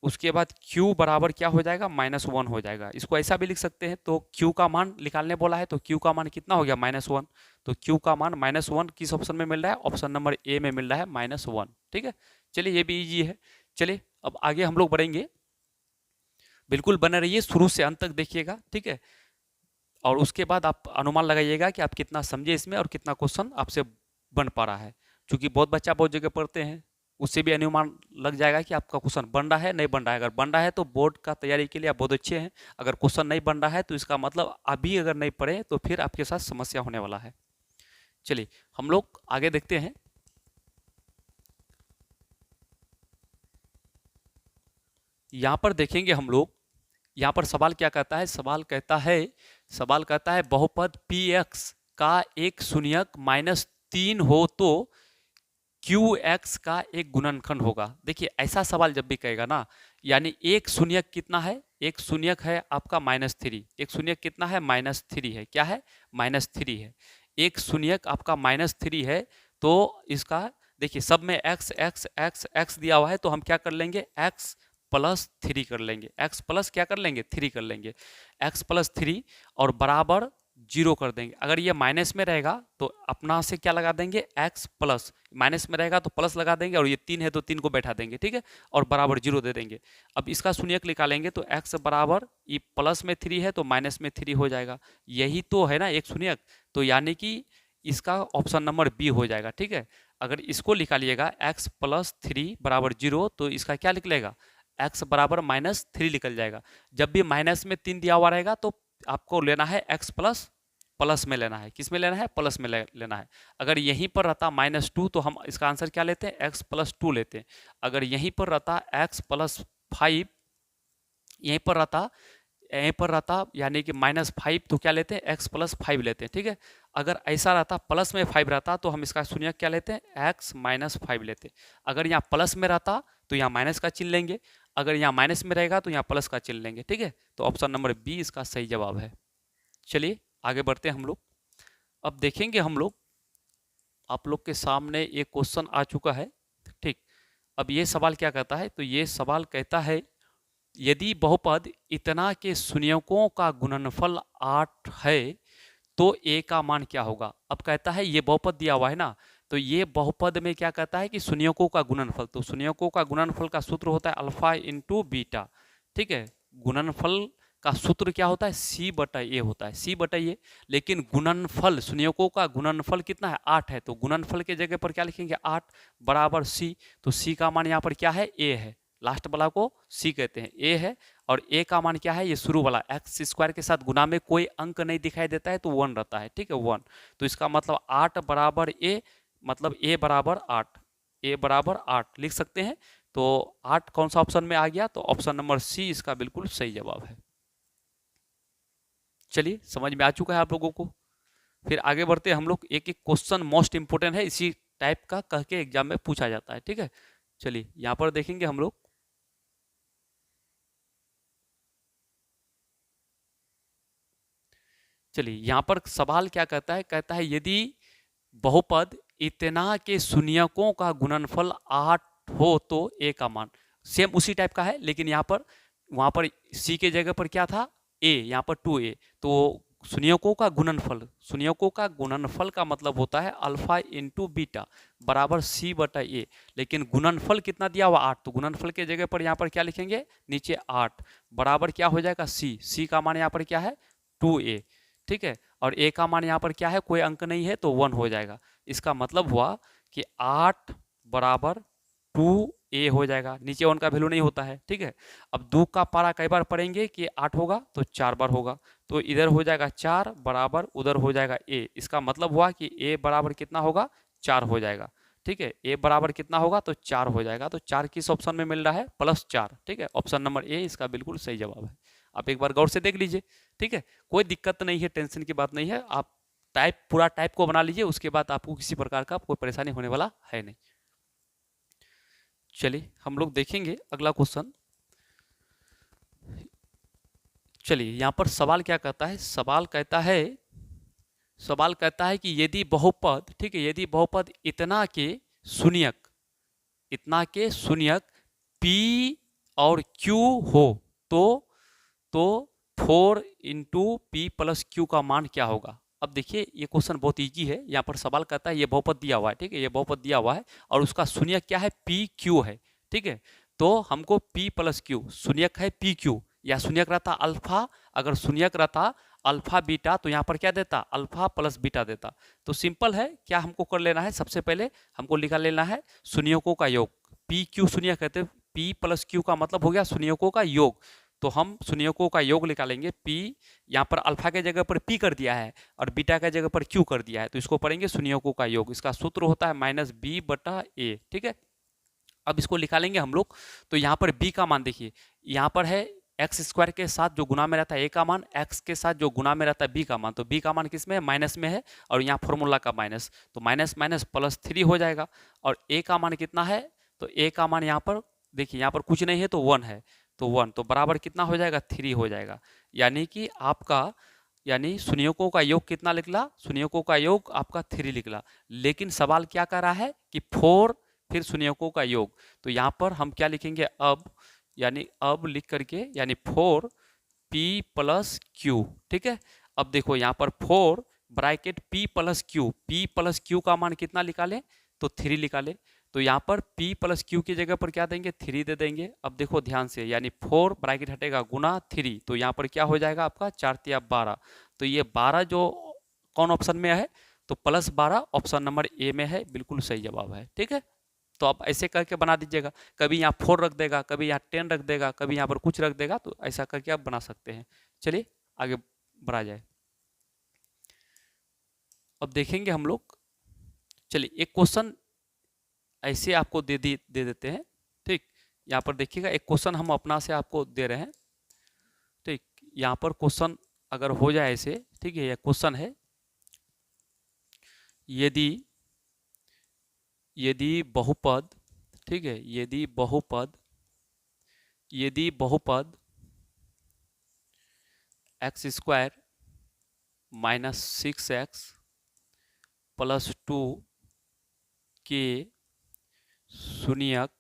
उसके बाद Q बराबर क्या हो जाएगा, -1 हो जाएगा। इसको ऐसा भी लिख सकते हैं, तो Q का मान निकालने बोला है तो Q का मान कितना हो गया -1, तो Q का मान -1 किस ऑप्शन में मिल रहा है, ऑप्शन नंबर ए में मिल रहा है -1, ठीक है। चलिए ये भी इजी है। चलिए अब आगे हम लोग बढ़ेंगे, बिल्कुल बने रहिए, शुरू से अंत तक देखिएगा, ठीक है। और उसके बाद आप अनुमान लगाइएगा कि आप कितना समझे इसमें और कितना क्वेश्चन आपसे बन पा रहा है। क्योंकि बहुत बच्चा बहुत जगह पढ़ते हैं, उससे भी अनुमान लग जाएगा कि आपका क्वेश्चन बन रहा है नहीं बन रहा है। अगर बन रहा है तो बोर्ड का तैयारी के लिए आप बहुत अच्छे हैं, अगर क्वेश्चन नहीं बन रहा है तो इसका मतलब अभी अगर नहीं पढ़े तो फिर आपके साथ समस्या होने वाला है। चलिए हम लोग आगे देखते हैं। यहाँ पर देखेंगे हम लोग, यहाँ पर सवाल क्या कहता है, सवाल कहता है बहुपद px का एक शून्यक -3 हो तो qx का एक गुणनखंड होगा। देखिए ऐसा सवाल जब भी कहेगा ना, यानी एक शून्यक कितना है, एक शून्यक है आपका -3, एक शून्यक कितना है -3 है, क्या है -3 है, एक शून्यक आपका -3 है। तो इसका देखिए सब में x x x x दिया हुआ है तो हम क्या कर लेंगे x प्लस 3 कर लेंगे, x प्लस क्या कर लेंगे 3 कर लेंगे, x प्लस 3 और बराबर जीरो कर देंगे। अगर ये माइनस में रहेगा तो अपना से क्या लगा देंगे, x प्लस, माइनस में रहेगा तो प्लस लगा देंगे, और ये 3 है तो 3 को बैठा देंगे, ठीक है, और बराबर जीरो दे देंगे। अब इसका शून्यक निकालेंगे तो x बराबर, ये प्लस में 3 है तो माइनस में 3 हो जाएगा, यही तो है ना एक शून्यक। तो यानी कि इसका ऑप्शन नंबर बी हो जाएगा, ठीक है। अगर इसको निकालिएगा x प्लस 3 बराबर जीरो, तो इसका क्या निकलेगा, x बराबर माइनस 3 निकल जाएगा। जब भी माइनस में 3 दिया हुआ रहेगा तो आपको लेना है x प्लस, प्लस में लेना है, किस में लेना है, प्लस में लेना है। अगर यहीं पर रहता -2 तो हम इसका आंसर क्या लेते हैं, x प्लस 2 लेते हैं। अगर यहीं पर रहता x प्लस 5, यहीं पर रहता यानी कि -5, तो क्या लेते हैं, x प्लस 5 लेते हैं, ठीक है। अगर ऐसा रहता प्लस में 5 रहता तो हम इसका शून्यक क्या लेते हैं, x माइनस 5 लेते हैं। अगर यहाँ प्लस में रहता तो यहाँ माइनस का चिन्ह लेंगे, अगर यहाँ माइनस में रहेगा तो यहाँ प्लस का चिन्ह लेंगे, ठीक है। तो ऑप्शन नंबर बी इसका सही जवाब है। चलिए आगे बढ़ते हैं हम लोग। अब देखेंगे हम लोग, आप लोग के सामने एक क्वेश्चन आ चुका है, ठीक। अब ये सवाल क्या कहता है, तो ये सवाल कहता है यदि बहुपद इतना के शून्यकों का गुणनफल 8 है तो a का मान क्या होगा। अब कहता है ये बहुपद दिया हुआ है ना, तो ये बहुपद में क्या कहता है कि शून्यकों का गुणनफल, तो शून्यकों का गुणनफल का सूत्र होता है अल्फा इंटू बीटा, ठीक है। गुणनफल का सूत्र क्या होता है, c बटा ए होता है, c बटा ए। लेकिन गुणनफल, शून्यकों का गुणनफल कितना है, 8 है, तो गुणनफल के जगह पर क्या लिखेंगे, 8 बराबर c। तो c का मान यहाँ पर क्या है, a है, लास्ट वाला को c कहते हैं, a है। और a का मान क्या है, ये शुरू वाला एक्स स्क्वायर के साथ गुना में कोई अंक नहीं दिखाई देता है तो 1 रहता है, ठीक है, 1। तो इसका मतलब 8 बराबर a, मतलब a बराबर 8, a बराबर 8 लिख सकते हैं। तो 8 कौन सा ऑप्शन में आ गया, तो ऑप्शन नंबर सी इसका बिल्कुल सही जवाब है। चलिए समझ में आ चुका है आप लोगों को। फिर आगे बढ़ते हैं हम लोग, एक एक क्वेश्चन मोस्ट इंपोर्टेंट है, इसी टाइप का कह के एग्जाम में पूछा जाता है, ठीक है। चलिए यहाँ पर देखेंगे हम लोग, चलिए यहाँ पर सवाल क्या कहता है, कहता है यदि बहुपद इतना के शून्यकों का गुणनफल 8 हो तो a का मान, सेम उसी टाइप का है, लेकिन यहाँ पर, वहां पर c के जगह पर क्या था, a, यहाँ पर 2a। तो शून्यकों का गुणनफल, शून्यकों का गुणनफल का मतलब होता है अल्फा इंटू बीटा बराबर c बटा a। लेकिन गुणनफल कितना दिया हुआ, 8, तो गुणनफल के जगह पर यहाँ पर क्या लिखेंगे, नीचे 8 बराबर क्या हो जाएगा, c का मान यहाँ पर क्या है, 2a, ठीक है। और a का मान यहाँ पर क्या है, कोई अंक नहीं है तो 1 हो जाएगा। इसका मतलब हुआ कि 8 बराबर 2a हो जाएगा, नीचे 1 का वैल्यू नहीं होता है, ठीक है। अब 2 का पारा कई बार पढ़ेंगे कि 8 होगा, तो 4 बार होगा, तो इधर हो जाएगा 4 बराबर, उधर हो जाएगा a। इसका मतलब हुआ कि a बराबर कितना होगा, 4 हो जाएगा, ठीक है। a बराबर कितना होगा, तो 4 हो जाएगा। तो 4 किस ऑप्शन में मिल रहा है, +4, ठीक है। ऑप्शन नंबर ए इसका बिल्कुल सही जवाब है। आप एक बार गौर से देख लीजिए, ठीक है, कोई दिक्कत नहीं है, टेंशन की बात नहीं है। आप टाइप, पूरा टाइप को बना लीजिए, उसके बाद आपको किसी प्रकार का कोई परेशानी होने वाला है नहीं। चलिए हम लोग देखेंगे अगला क्वेश्चन। चलिए यहाँ पर सवाल क्या कहता है, सवाल कहता है कि यदि बहुपद, ठीक है, यदि बहुपद इतना के शून्यक, इतना के शून्यक p और q हो तो 4 इंटू पी प्लस क्यू का मान क्या होगा। अब देखिए ये क्वेश्चन बहुत इजी है। यहाँ पर सवाल कहता है ये बहुपद दिया हुआ है, ठीक है, ये बहुपद दिया हुआ है और उसका शून्यक क्या है, पी क्यू है, ठीक है। तो हमको p प्लस क्यू, शून्यक है पी क्यू, या शून्यक रहता अल्फा, अगर शून्यक रहता अल्फा बीटा तो यहाँ पर क्या देता, अल्फा प्लस बीटा देता। तो सिंपल है, क्या हमको कर लेना है, सबसे पहले हमको निकाल लेना है शून्यकों का योग। पी क्यू शून्यक है तो p प्लस क्यू का मतलब हो गया शून्यकों का योग। तो हम शून्यकों का योग निकालेंगे। p यहाँ पर अल्फा के जगह पर p कर दिया है और बीटा के जगह पर q कर दिया है, तो इसको पढ़ेंगे शून्यकों का योग। इसका सूत्र होता है -b बटा a, ठीक है। अब इसको निकालेंगे हम लोग। तो यहाँ पर b का मान देखिए, यहाँ पर है एक्स स्क्वायर के साथ जो गुना में रहता है a का मान, x के साथ जो गुना में रहता है b का मान, तो b का मान किस में है, माइनस में है, और यहाँ फॉर्मूला का माइनस, तो माइनस माइनस +3 हो जाएगा। और a का मान कितना है, तो a का मान यहाँ पर देखिए, यहाँ पर कुछ नहीं है तो 1 है, तो 1 तो बराबर कितना हो जाएगा, 3 हो जाएगा। यानी कि आपका, यानी शून्यकों का योग कितना निकला, शून्यकों का योग आपका 3 निकला। लेकिन सवाल क्या कर रहा है कि 4 फिर शून्यकों का योग, तो यहाँ पर हम क्या लिखेंगे अब, यानी अब लिख करके, यानी 4 p प्लस क्यू, ठीक है। अब देखो यहाँ पर 4 ब्रैकेट p प्लस क्यू का मान कितना निकालें, तो 3 निकालें। तो यहाँ पर p प्लस क्यू की जगह पर क्या देंगे, 3 दे देंगे। अब देखो ध्यान से, यानी 4 ब्रैकेट हटेगा गुना 3, तो यहाँ पर क्या हो जाएगा आपका 4 तिया 12। तो ये 12 जो कौन ऑप्शन में है, तो प्लस 12 ऑप्शन नंबर ए में है, बिल्कुल सही जवाब है। ठीक है, तो आप ऐसे करके बना दीजिएगा, कभी यहाँ 4 रख देगा, कभी यहाँ 10 रख देगा, कभी यहाँ पर कुछ रख देगा, तो ऐसा करके आप बना सकते हैं। चलिए आगे बढ़ा जाए। अब देखेंगे हम लोग, चलिए एक क्वेश्चन ऐसे आपको दे देते हैं। ठीक, यहाँ पर देखिएगा एक क्वेश्चन हम अपना से आपको दे रहे हैं। ठीक, यहाँ पर क्वेश्चन अगर हो जाए ऐसे, ठीक है, यह क्वेश्चन है, यदि यदि बहुपद, ठीक है, यदि बहुपद x square minus 6x plus 2 के शून्यक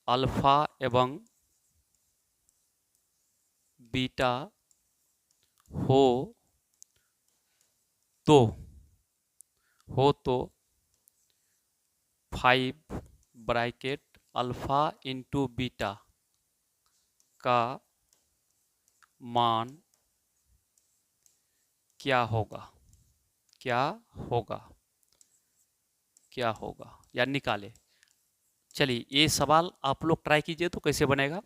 अल्फा एवं बीटा हो तो 5 ब्रैकेट अल्फा इंटू बीटा का मान क्या होगा, या निकाले। चलिए ये सवाल आप लोग ट्राई कीजिए तो कैसे बनेगा।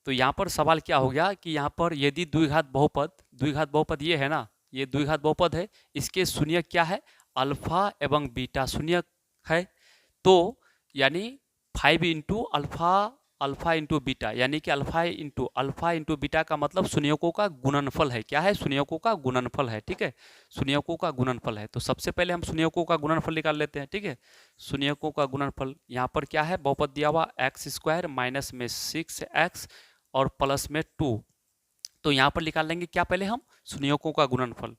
तो यहाँ पर सवाल क्या हो गया कि यहाँ पर यदि द्विघात बहुपद ये है ना, ये द्विघात बहुपद है, इसके शून्यक क्या है, अल्फा एवं बीटा शून्यक है। तो यानी 5 इंटू अल्फा इंटू बीटा, यानी कि अल्फा इंटू बीटा का मतलब शून्यकों का गुणनफल है। क्या है, शून्यकों का गुणनफल है। ठीक है, शून्यकों का गुणनफल है। तो सबसे पहले हम शून्यकों का गुणनफल निकाल लेते हैं। ठीक है, शून्यकों का गुणनफल यहाँ पर क्या है, बहुपद दिया हुआ एक्स स्क्वायर माइनस में 6x और प्लस में 2। तो यहाँ पर निकाल लेंगे क्या, पहले हम शून्यकों का गुणनफल।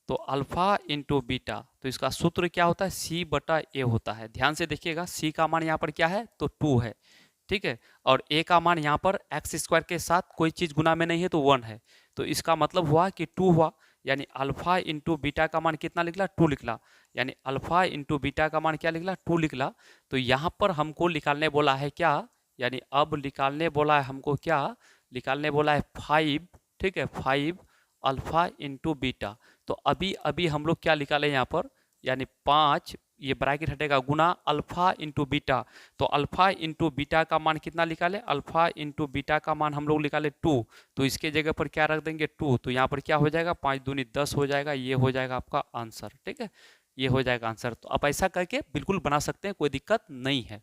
तो अल्फा इंटू बीटा, तो इसका सूत्र क्या होता है, c बटा a होता है। ध्यान से देखिएगा, c का मान यहाँ पर क्या है, तो 2 है। ठीक है, और a का मान यहाँ पर एक्स स्क्वायर के साथ कोई चीज गुना में नहीं है, तो 1 है। तो इसका मतलब हुआ कि 2 हुआ, यानी अल्फा इंटू बीटा का मान कितना निकला, 2 निकला। यानी अल्फा इंटू बीटा का मान क्या निकला, 2 निकला। तो यहाँ पर हमको निकालने बोला है क्या, यानी अब निकालने बोला है हमको क्या, निकालने बोला है 5। ठीक है, 5 अल्फा इंटू बीटा। तो अभी हम लोग क्या निकाले यहाँ पर, यानी 5, ये ब्रैकेट हटेगा, गुना अल्फा इंटू बीटा। तो अल्फा इंटू बीटा का मान कितना निकाले, अल्फा इंटू बीटा का मान हम लोग निकाले 2। तो इसके जगह पर क्या रख देंगे, 2। तो यहाँ पर क्या हो जाएगा, 5 दूनी 10 हो जाएगा, ये हो जाएगा आपका आंसर। ठीक है, ये हो जाएगा आंसर। तो आप ऐसा करके बिल्कुल बना सकते हैं, कोई दिक्कत नहीं है।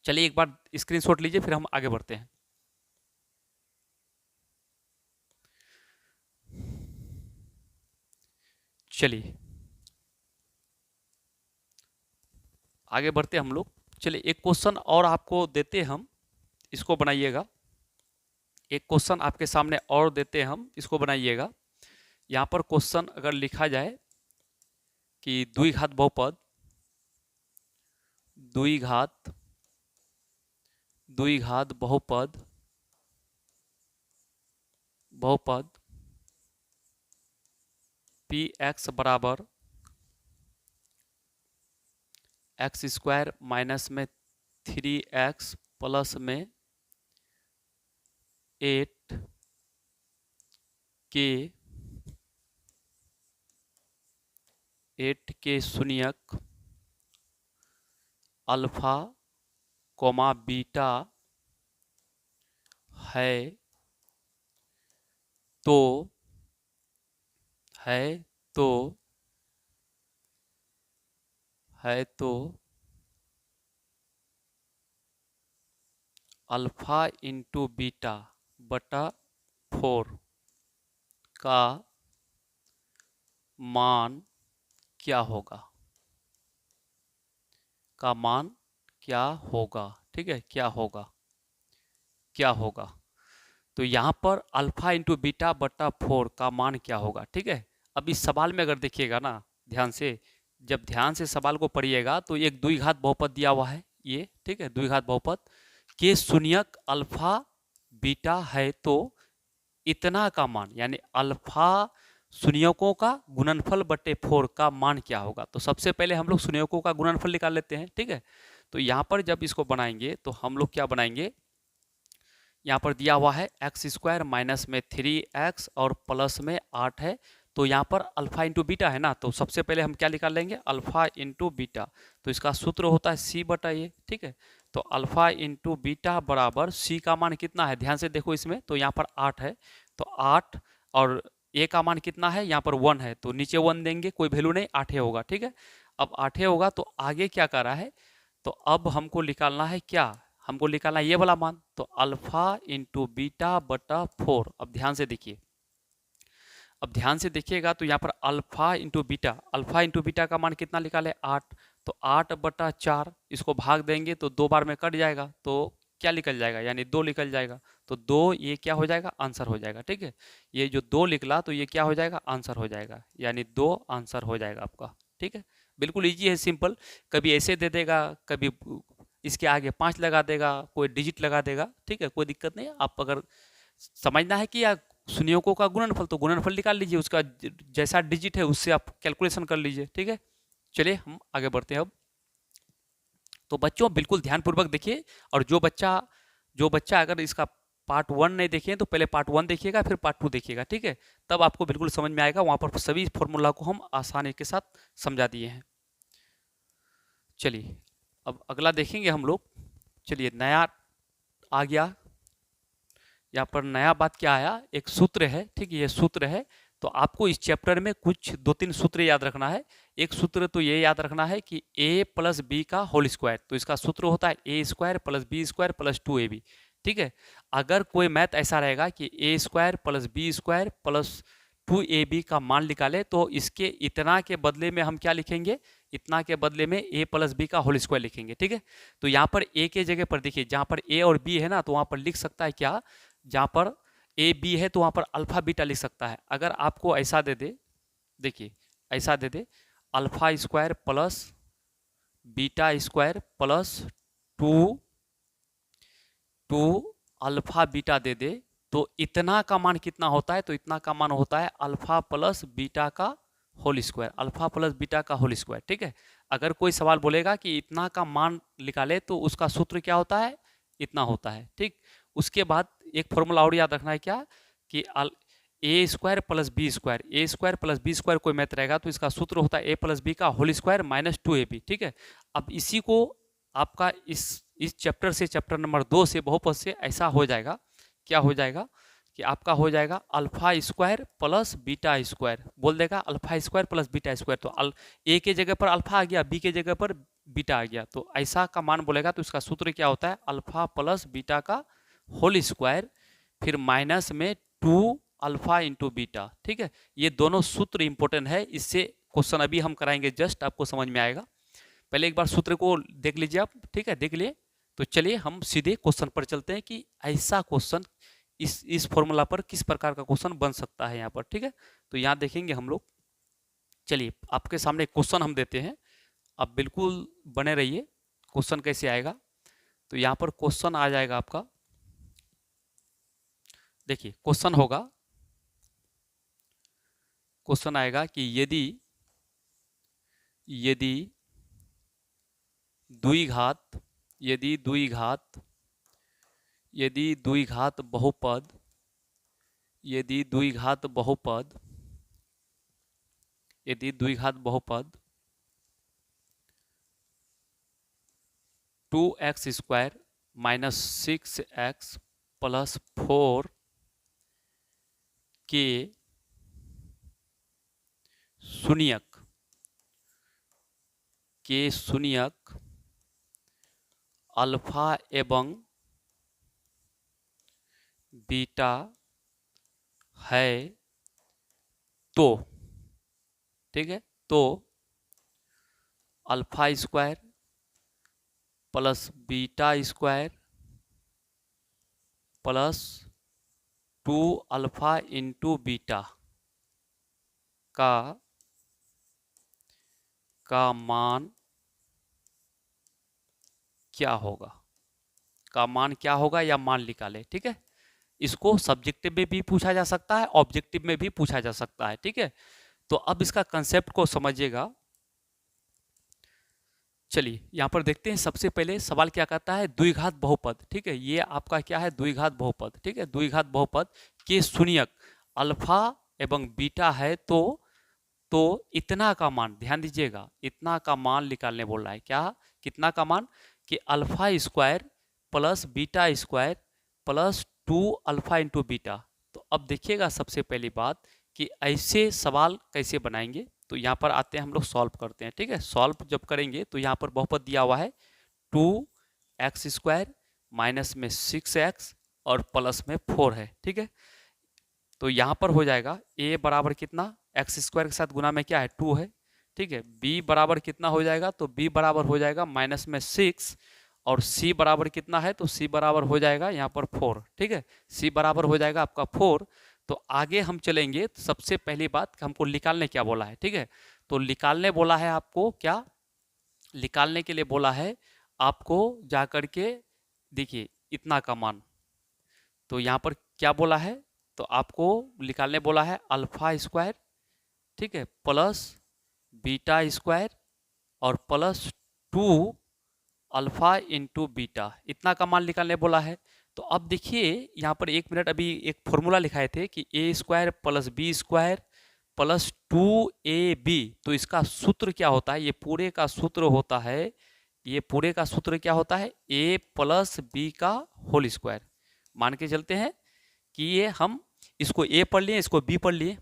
चलिए एक बार स्क्रीनशॉट लीजिए, फिर हम आगे बढ़ते हैं। चलिए आगे बढ़ते हैं हम लोग। चलिए एक क्वेश्चन और आपको देते हम, इसको बनाइएगा। एक क्वेश्चन आपके सामने और देते हैं हम, इसको बनाइएगा। यहाँ पर क्वेश्चन अगर लिखा जाए कि द्विघात बहुपद बहुपद पी एक्स बराबर एक्स स्क्वायर माइनस में 3x प्लस में 8 के शून्यक अल्फा कोमा बीटा है, तो अल्फा इंटू बीटा बटा 4 का मान क्या होगा, ठीक है, क्या होगा। तो यहाँ पर अल्फा इंटू बीटा बटा 4 का मान क्या होगा। ठीक है, अब इस सवाल में अगर देखिएगा ना ध्यान से, जब ध्यान से सवाल को पढ़िएगा, तो एक द्विघात बहुपद दिया हुआ है ये। ठीक है, द्विघात बहुपद के शून्यक अल्फा बीटा है तो इतना का मान, यानी अल्फा शून्यकों का गुणनफल बटे 4 का मान क्या होगा। तो सबसे पहले हम लोग शून्यकों का गुणनफल निकाल लेते हैं, ठीक है। तो यहाँ पर जब इसको बनाएंगे तो हम लोग क्या बनाएंगे, यहाँ पर दिया हुआ है एक्स स्क्वायर माइनस में 3x और प्लस में 8 है। तो यहाँ पर अल्फा इंटू बीटा है ना, तो सबसे पहले हम क्या निकाल लेंगे, अल्फा इंटू बीटा। तो इसका सूत्र होता है c बटा ए, ठीक है। तो अल्फा इंटू बीटा बराबर c का मान कितना है, ध्यान से देखो इसमें, तो यहाँ पर 8 है, तो 8 और a का मान कितना है, यहाँ पर 1 है, तो नीचे 1 देंगे, कोई वैल्यू नहीं, 8 होगा, ठीक है। अब 8 होगा तो आगे क्या कर रहा है, तो अब हमको निकालना है क्या, हमको निकालना है ये वाला मान, तो अल्फा इंटू बीटा बटा 4। अब ध्यान से देखिए, अब ध्यान से देखिएगा तो यहाँ पर अल्फा इंटू बीटा का मान कितना निकाले, 8। तो 8 बटा 4, इसको भाग देंगे तो 2 बार में कट जाएगा, तो क्या निकल जाएगा, यानी 2 निकल जाएगा। तो 2 ये क्या हो जाएगा, आंसर हो जाएगा, ठीक है। ये जो 2 निकला तो ये क्या हो जाएगा, आंसर हो जाएगा, यानी 2 आंसर हो जाएगा आपका, ठीक है। बिल्कुल ईजी है, सिंपल। कभी ऐसे दे देगा, कभी इसके आगे 5 लगा देगा, कोई डिजिट लगा देगा, ठीक है, कोई दिक्कत नहीं है। आप अगर समझना है कि या शून्यकों का गुणनफल, तो गुणनफल निकाल लीजिए, उसका जैसा डिजिट है उससे आप कैलकुलेशन कर लीजिए, ठीक है। चलिए हम आगे बढ़ते हैं अब। तो बच्चों बिल्कुल ध्यानपूर्वक देखिए, और जो बच्चा अगर इसका पार्ट 1 नहीं देखे तो पहले पार्ट 1 देखिएगा, फिर पार्ट 2 देखिएगा, ठीक है। तब आपको बिल्कुल समझ में आएगा, वहां पर सभी फॉर्मूला को हम आसानी के साथ समझा दिए हैं। चलिए अब अगला देखेंगे हम लोग। चलिए नया आ गया, यहाँ पर नया बात क्या आया, एक सूत्र है, ठीक है, ये सूत्र है। तो आपको इस चैप्टर में कुछ 2-3 सूत्र याद रखना है। एक सूत्र तो ये याद रखना है कि a प्लस बी का होल स्क्वायर, तो इसका सूत्र होता है a square plus b square plus 2ab, ठीक है। अगर कोई मैथ ऐसा रहेगा कि a square plus b square plus 2ab का मान निकाले, तो इसके इतना के बदले में हम क्या लिखेंगे, इतना के बदले में a प्लस बी का होल स्क्वायर लिखेंगे, ठीक है। तो यहाँ पर a के जगह पर देखिए, जहाँ पर a और b है ना, तो वहाँ पर लिख सकता है क्या, जहाँ पर ए बी है तो वहाँ पर अल्फा बीटा लिख सकता है। अगर आपको ऐसा दे दे, देखिए ऐसा दे दे, alpha square plus beta square plus 2 alpha beta दे दे, तो इतना का मान कितना होता है, तो इतना का मान होता है अल्फा प्लस बीटा का whole square, alpha plus beta का होल स्क्वायर, ठीक है। अगर कोई सवाल बोलेगा कि इतना का मान निकाले तो उसका सूत्र क्या होता है, इतना होता है, ठीक। उसके बाद एक फॉर्मूला और याद रखना है क्या, कि a square plus b square, A square plus b square कोई मैथ रहेगा तो इसका सूत्र होता है ए प्लस बी का होल स्क्वायर माइनस 2ab, ठीक है। अब इसी को आपका इस चैप्टर से, चैप्टर नंबर 2 से, बहुपद से ऐसा हो जाएगा, क्या हो जाएगा कि आपका हो जाएगा alpha square plus beta square, बोल देगा alpha square plus beta square. तो ए के जगह पर अल्फा आ गया, बी के जगह पर बीटा आ गया, तो ऐसा का मान बोलेगा तो इसका सूत्र क्या होता है, अल्फा प्लस बीटा का होल स्क्वायर, फिर माइनस में 2 अल्फा इंटू बीटा, ठीक है। ये दोनों सूत्र इंपॉर्टेंट है, इससे क्वेश्चन अभी हम कराएंगे, जस्ट आपको समझ में आएगा। पहले एक बार सूत्र को देख लीजिए आप, ठीक है, देख लिए। तो चलिए हम सीधे क्वेश्चन पर चलते हैं कि ऐसा क्वेश्चन इस फॉर्मूला पर किस प्रकार का क्वेश्चन बन सकता है यहाँ पर, ठीक है। तो यहाँ देखेंगे हम लोग। चलिए आपके सामने क्वेश्चन हम देते हैं, आप बिल्कुल बने रहिए, क्वेश्चन कैसे आएगा। तो यहाँ पर क्वेश्चन आ जाएगा आपका, देखिए क्वेश्चन होगा, क्वेश्चन आएगा कि यदि द्विघात यदि द्विघात यदि द्विघात बहुपद यदि द्विघात बहुपद यदि द्विघात बहुपद 2x square minus 6x plus 4 के शून्यक अल्फा एवं बीटा है तो, ठीक है, तो alpha square plus beta square plus 2 alpha into beta का मान क्या होगा। का मान क्या होगा या मान निकाले। ठीक है, इसको सब्जेक्टिव में भी पूछा जा सकता है, ऑब्जेक्टिव में भी पूछा जा सकता है। ठीक है, तो अब इसका कंसेप्ट को समझिएगा। चलिए यहाँ पर देखते हैं, सबसे पहले सवाल क्या कहता है, द्विघात बहुपद। ठीक है, ये आपका क्या है, द्विघात बहुपद। ठीक है, द्विघात बहुपद के शून्यक अल्फा एवं बीटा है तो इतना का मान, ध्यान दीजिएगा, इतना का मान निकालने बोल रहा है। क्या, कितना का मान, कि alpha square plus beta square plus 2 alpha into beta. तो अब देखिएगा सबसे पहली बात कि ऐसे सवाल कैसे बनाएंगे। तो यहाँ पर आते हैं, हम लोग सॉल्व करते हैं। ठीक है, सॉल्व जब करेंगे तो यहाँ पर बहुपद दिया हुआ है 2x² माइनस में 6x और प्लस में 4 है। ठीक है, तो यहाँ पर हो जाएगा a बराबर कितना, x² के साथ गुना में क्या है 2 है। ठीक है, b बराबर कितना हो जाएगा, तो b बराबर हो जाएगा माइनस में 6 और c बराबर कितना है, तो c बराबर हो जाएगा यहाँ पर 4। ठीक है, c बराबर हो जाएगा आपका 4। तो आगे हम चलेंगे, तो सबसे पहली बात हमको निकालने क्या बोला है। ठीक है, तो निकालने बोला है आपको, क्या निकालने के लिए बोला है आपको, जा करके देखिए इतना का मान। तो यहाँ पर क्या बोला है, तो आपको निकालने बोला है अल्फा स्क्वायर, ठीक है, प्लस बीटा स्क्वायर और प्लस 2 अल्फा इंटू बीटा, इतना का मान निकालने बोला है। तो अब देखिए यहाँ पर 1 मिनट, अभी एक फॉर्मूला लिखाए थे कि a² plus b² plus 2ab। तो इसका सूत्र क्या होता है, ये पूरे का सूत्र होता है, ये पूरे का सूत्र क्या होता है, a प्लस बी का होल स्क्वायर। मान के चलते हैं कि ये हम इसको a पढ़ लिए, इसको b पढ़ लिए,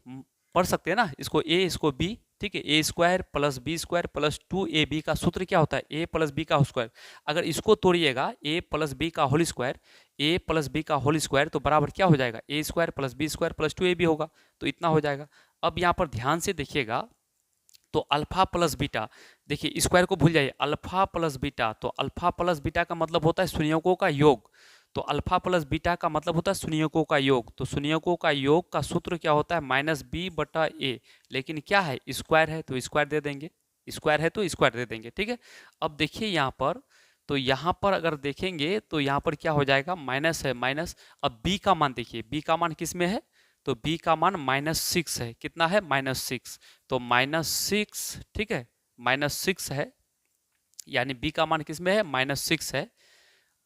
पढ़ सकते हैं ना, इसको a इसको b। ठीक है, a² plus b² plus 2ab का सूत्र क्या होता है, a प्लस बी का स्क्वायर। अगर इसको तोड़िएगा, a प्लस बी का whole square, a plus B का होल स्क्वायर, तो बराबर क्या हो जाएगा, a² plus b² plus 2ab होगा। तो इतना हो जाएगा। अब यहाँ पर ध्यान से देखिएगा, तो अल्फा प्लस बीटा, देखिए स्क्वायर को भूल जाइए, अल्फा प्लस बीटा, तो अल्फा प्लस बीटा का मतलब होता है शून्यकों का योग। तो अल्फा प्लस बीटा का मतलब होता है शून्यकों का योग। तो शून्यकों का योग का सूत्र क्या होता है, माइनस बी बटा ए। लेकिन क्या है, स्क्वायर है तो स्क्वायर दे देंगे, स्क्वायर है तो स्क्वायर दे देंगे। ठीक है, अब देखिए यहाँ पर, तो यहाँ पर अगर देखेंगे तो यहाँ पर क्या हो जाएगा, माइनस है माइनस। अब बी का मान देखिए, बी का मान किस में है, तो b का मान -6 है। कितना है, -6। तो -6, ठीक है, -6 है, यानी b का मान किस में है, -6 है।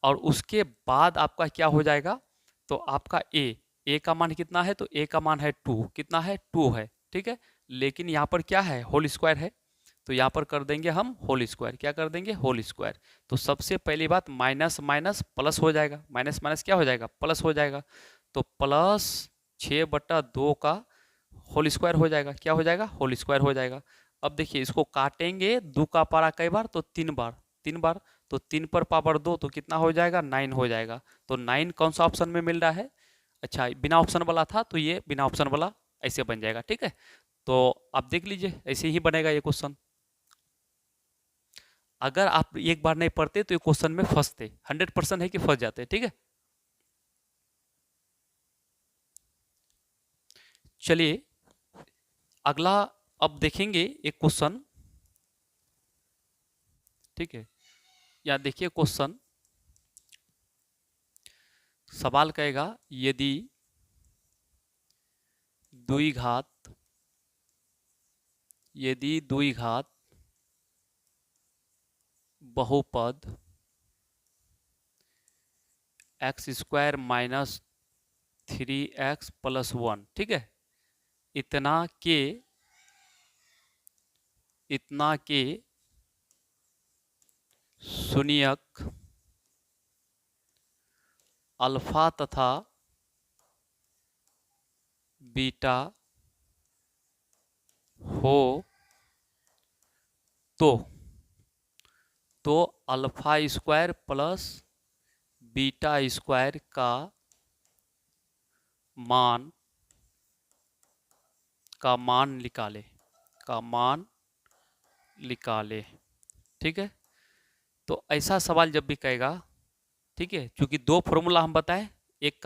और उसके बाद आपका क्या हो जाएगा, तो आपका a का मान कितना है, तो a का मान है 2, कितना है 2 है। ठीक है, लेकिन यहाँ पर क्या है, होल स्क्वायर है, तो यहाँ पर कर देंगे हम होल स्क्वायर। क्या कर देंगे, होल स्क्वायर। तो सबसे पहली बात, माइनस माइनस प्लस हो जाएगा, माइनस माइनस क्या हो जाएगा, प्लस हो जाएगा। तो प्लस 6/2 का होल स्क्वायर हो जाएगा, क्या हो जाएगा, होल स्क्वायर हो जाएगा। अब देखिए इसको काटेंगे, 2 का पारा कई बार, तो 3 बार, 3 बार, तो 3 पर पावर 2, तो कितना हो जाएगा, 9 हो जाएगा। तो 9 कौन सा ऑप्शन में मिल रहा है, अच्छा बिना ऑप्शन वाला था, तो ये बिना ऑप्शन वाला ऐसे बन जाएगा। ठीक है, तो आप देख लीजिए ऐसे ही बनेगा ये क्वेश्चन। अगर आप एक बार नहीं पढ़ते तो ये क्वेश्चन में फंसते, 100% है कि फंस जाते। ठीक है, चलिए अगला अब देखेंगे एक क्वेश्चन। ठीक है, या देखिए क्वेश्चन, सवाल कहेगा यदि द्विघात बहुपद x² माइनस 3x प्लस 1, ठीक है, इतना के शून्यक अल्फा तथा बीटा हो तो alpha square plus beta square का मान निकाले। ठीक है, तो ऐसा सवाल जब भी कहेगा, ठीक है, क्योंकि 2 फॉर्मूला हम बताएं, एक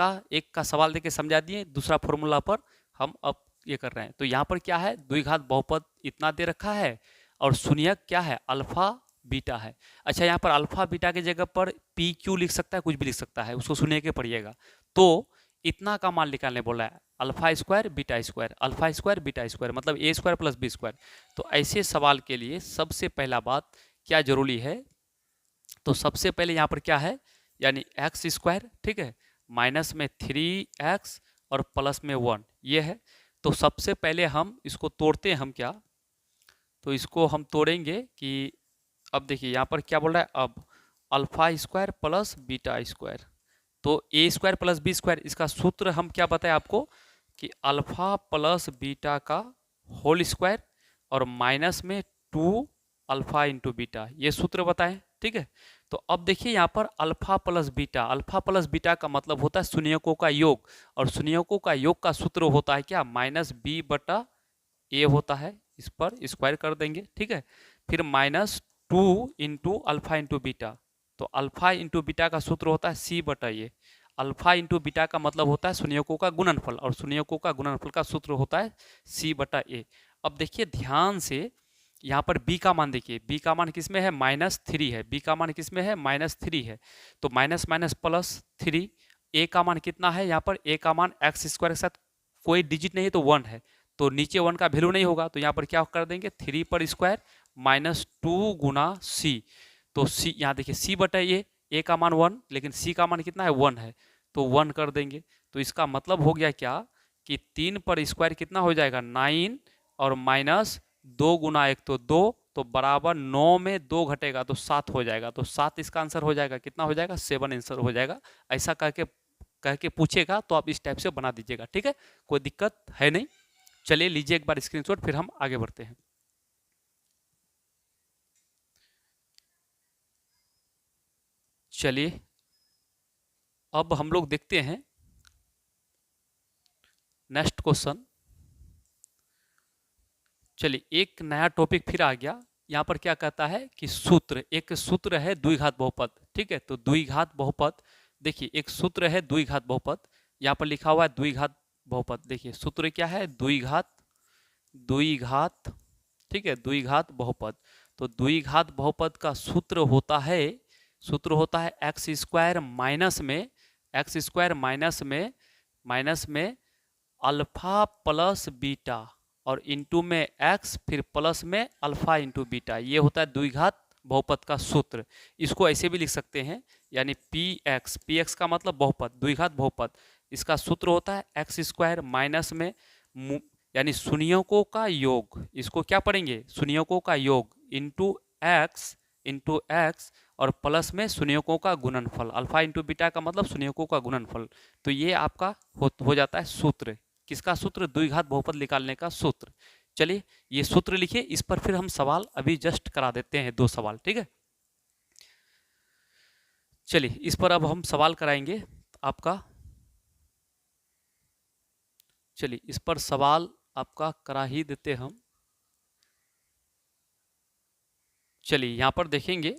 का सवाल देके समझा दिए, दूसरा फॉर्मूला पर हम अब ये कर रहे हैं। तो यहाँ पर क्या है, द्विघात बहुपद इतना दे रखा है और शून्यक क्या है, अल्फा बीटा है। अच्छा, यहाँ पर अल्फा बीटा की जगह पर पी क्यू लिख सकता है, कुछ भी लिख सकता है, उसको सुनने के पड़िएगा। तो इतना का मान निकालने बोला है, alpha square beta square, alpha square beta square, मतलब ए स्क्वायर प्लस बी स्क्वायर। तो ऐसे सवाल के लिए सबसे पहला बात क्या जरूरी है, तो सबसे पहले यहाँ पर क्या है, यानी एक्स स्क्वायर, ठीक है, माइनस में 3x और प्लस में 1, ये है। तो सबसे पहले हम इसको तोड़ते हैं, हम क्या, तो इसको हम तोड़ेंगे कि अब देखिए यहाँ पर क्या बोल रहा है, अब alpha square plus beta square, तो ए स्क्वायर प्लस बी स्क्वायर, इसका सूत्र हम क्या बताए आपको कि अल्फा प्लस बीटा का होल स्क्वायर और माइनस में 2 अल्फा इंटू बीटा, ये सूत्र बताएं, ठीक है। तो अब देखिए यहाँ पर अल्फा प्लस बीटा का मतलब होता है शून्यकों का योग, और शून्यकों का योग का सूत्र होता है क्या, माइनस बी बटा ए होता है, इस पर स्क्वायर कर देंगे, ठीक है। फिर minus 2 into alpha into beta, तो अल्फा इंटू बीटा का सूत्र होता है सी बटा ए। अल्फा इंटू बीटा का मतलब होता है शून्यकों का गुणनफल, और शून्यकों का गुणनफल का सूत्र होता है सी बटा ए। अब देखिए ध्यान से, यहाँ पर b का मान देखिए, b का मान किस में है, -3 है, b का मान किस में है, -3 है। तो माइनस माइनस प्लस 3, a का मान कितना है, यहाँ पर a का मान एक्स स्क्वायर के साथ कोई डिजिट नहीं है तो 1 है, तो नीचे 1 का वैल्यू नहीं होगा, तो यहाँ पर क्या कर देंगे 3 पर स्क्वायर -2 गुना c। तो c यहाँ देखिए c बटा a का मान 1, लेकिन c का मान कितना है 1 है, तो 1 कर देंगे। तो इसका मतलब हो गया क्या कि 3 पर स्क्वायर कितना हो जाएगा 9, और माइनस 2 गुना 1 तो 2, तो बराबर 9 में 2 घटेगा तो 7 हो जाएगा, तो 7 इसका आंसर हो जाएगा, कितना हो जाएगा 7 आंसर हो जाएगा। ऐसा कह के पूछेगा तो आप इस टाइप से बना दीजिएगा, ठीक है, कोई दिक्कत है नहीं। चलिए लीजिए एक बार स्क्रीनशॉट, फिर हम आगे बढ़ते हैं। चलिए अब हम लोग देखते हैं नेक्स्ट क्वेश्चन। चलिए एक नया टॉपिक फिर आ गया, यहाँ पर क्या कहता है कि सूत्र, एक सूत्र है द्विघात बहुपद, ठीक है। तो द्विघात बहुपद, देखिए एक सूत्र है द्विघात बहुपद, यहाँ पर लिखा हुआ है द्विघात बहुपद, देखिए सूत्र क्या है, द्विघात, ठीक है, द्विघात बहुपद। तो द्विघात बहुपद का सूत्र होता है एक्स स्क्वायर माइनस में अल्फा प्लस बीटा और इंटू में एक्स, फिर प्लस में अल्फा इंटू बीटा, ये होता है द्विघात बहुपद का सूत्र। इसको ऐसे भी लिख सकते हैं, यानी पी एक्स का मतलब बहुपद, द्विघात बहुपद, इसका सूत्र होता है एक्स स्क्वायर माइनस में यानी शून्यकों का योग, इसको क्या पढ़ेंगे शून्यकों का योग, इंटू एक्स और प्लस में शून्यकों का गुणनफल, अल्फा इंटू बीटा का मतलब शून्यकों का गुणनफल। तो ये आपका हो जाता है सूत्र, किसका सूत्र, द्विघात बहुपद निकालने का सूत्र। चलिए ये सूत्र लिखिए, इस पर फिर हम सवाल अभी जस्ट करा देते हैं, 2 सवाल, ठीक है। चलिए इस पर अब हम सवाल कराएंगे आपका, चलिए इस पर सवाल आपका करा ही देते हम। चलिए यहाँ पर देखेंगे,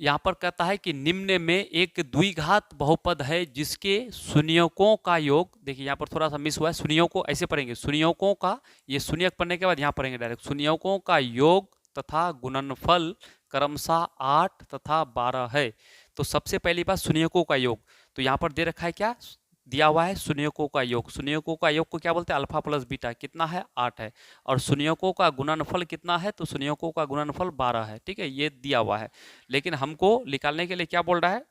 यहाँ पर कहता है कि निम्न में एक द्विघात बहुपद है जिसके शून्यकों का योग, देखिए यहाँ पर थोड़ा सा मिस हुआ है, शून्यकों ऐसे पढ़ेंगे, शून्यकों का, ये शून्यक पढ़ने के बाद यहाँ पढ़ेंगे डायरेक्ट, शून्यकों का योग तथा गुणनफल क्रमशः 8 तथा 12 है। तो सबसे पहली बात शून्यकों का योग, तो यहाँ पर दे रखा है क्या, दिया हुआ है शून्यकों का योग, शून्यकों का योग को क्या बोलते हैं, अल्फा प्लस बीटा, कितना है 8 है, और शून्यकों का गुणनफल कितना है, तो शून्यकों का गुणनफल 12 है, ठीक है, ये दिया हुआ है। लेकिन हमको निकालने के लिए क्या बोल रहा है,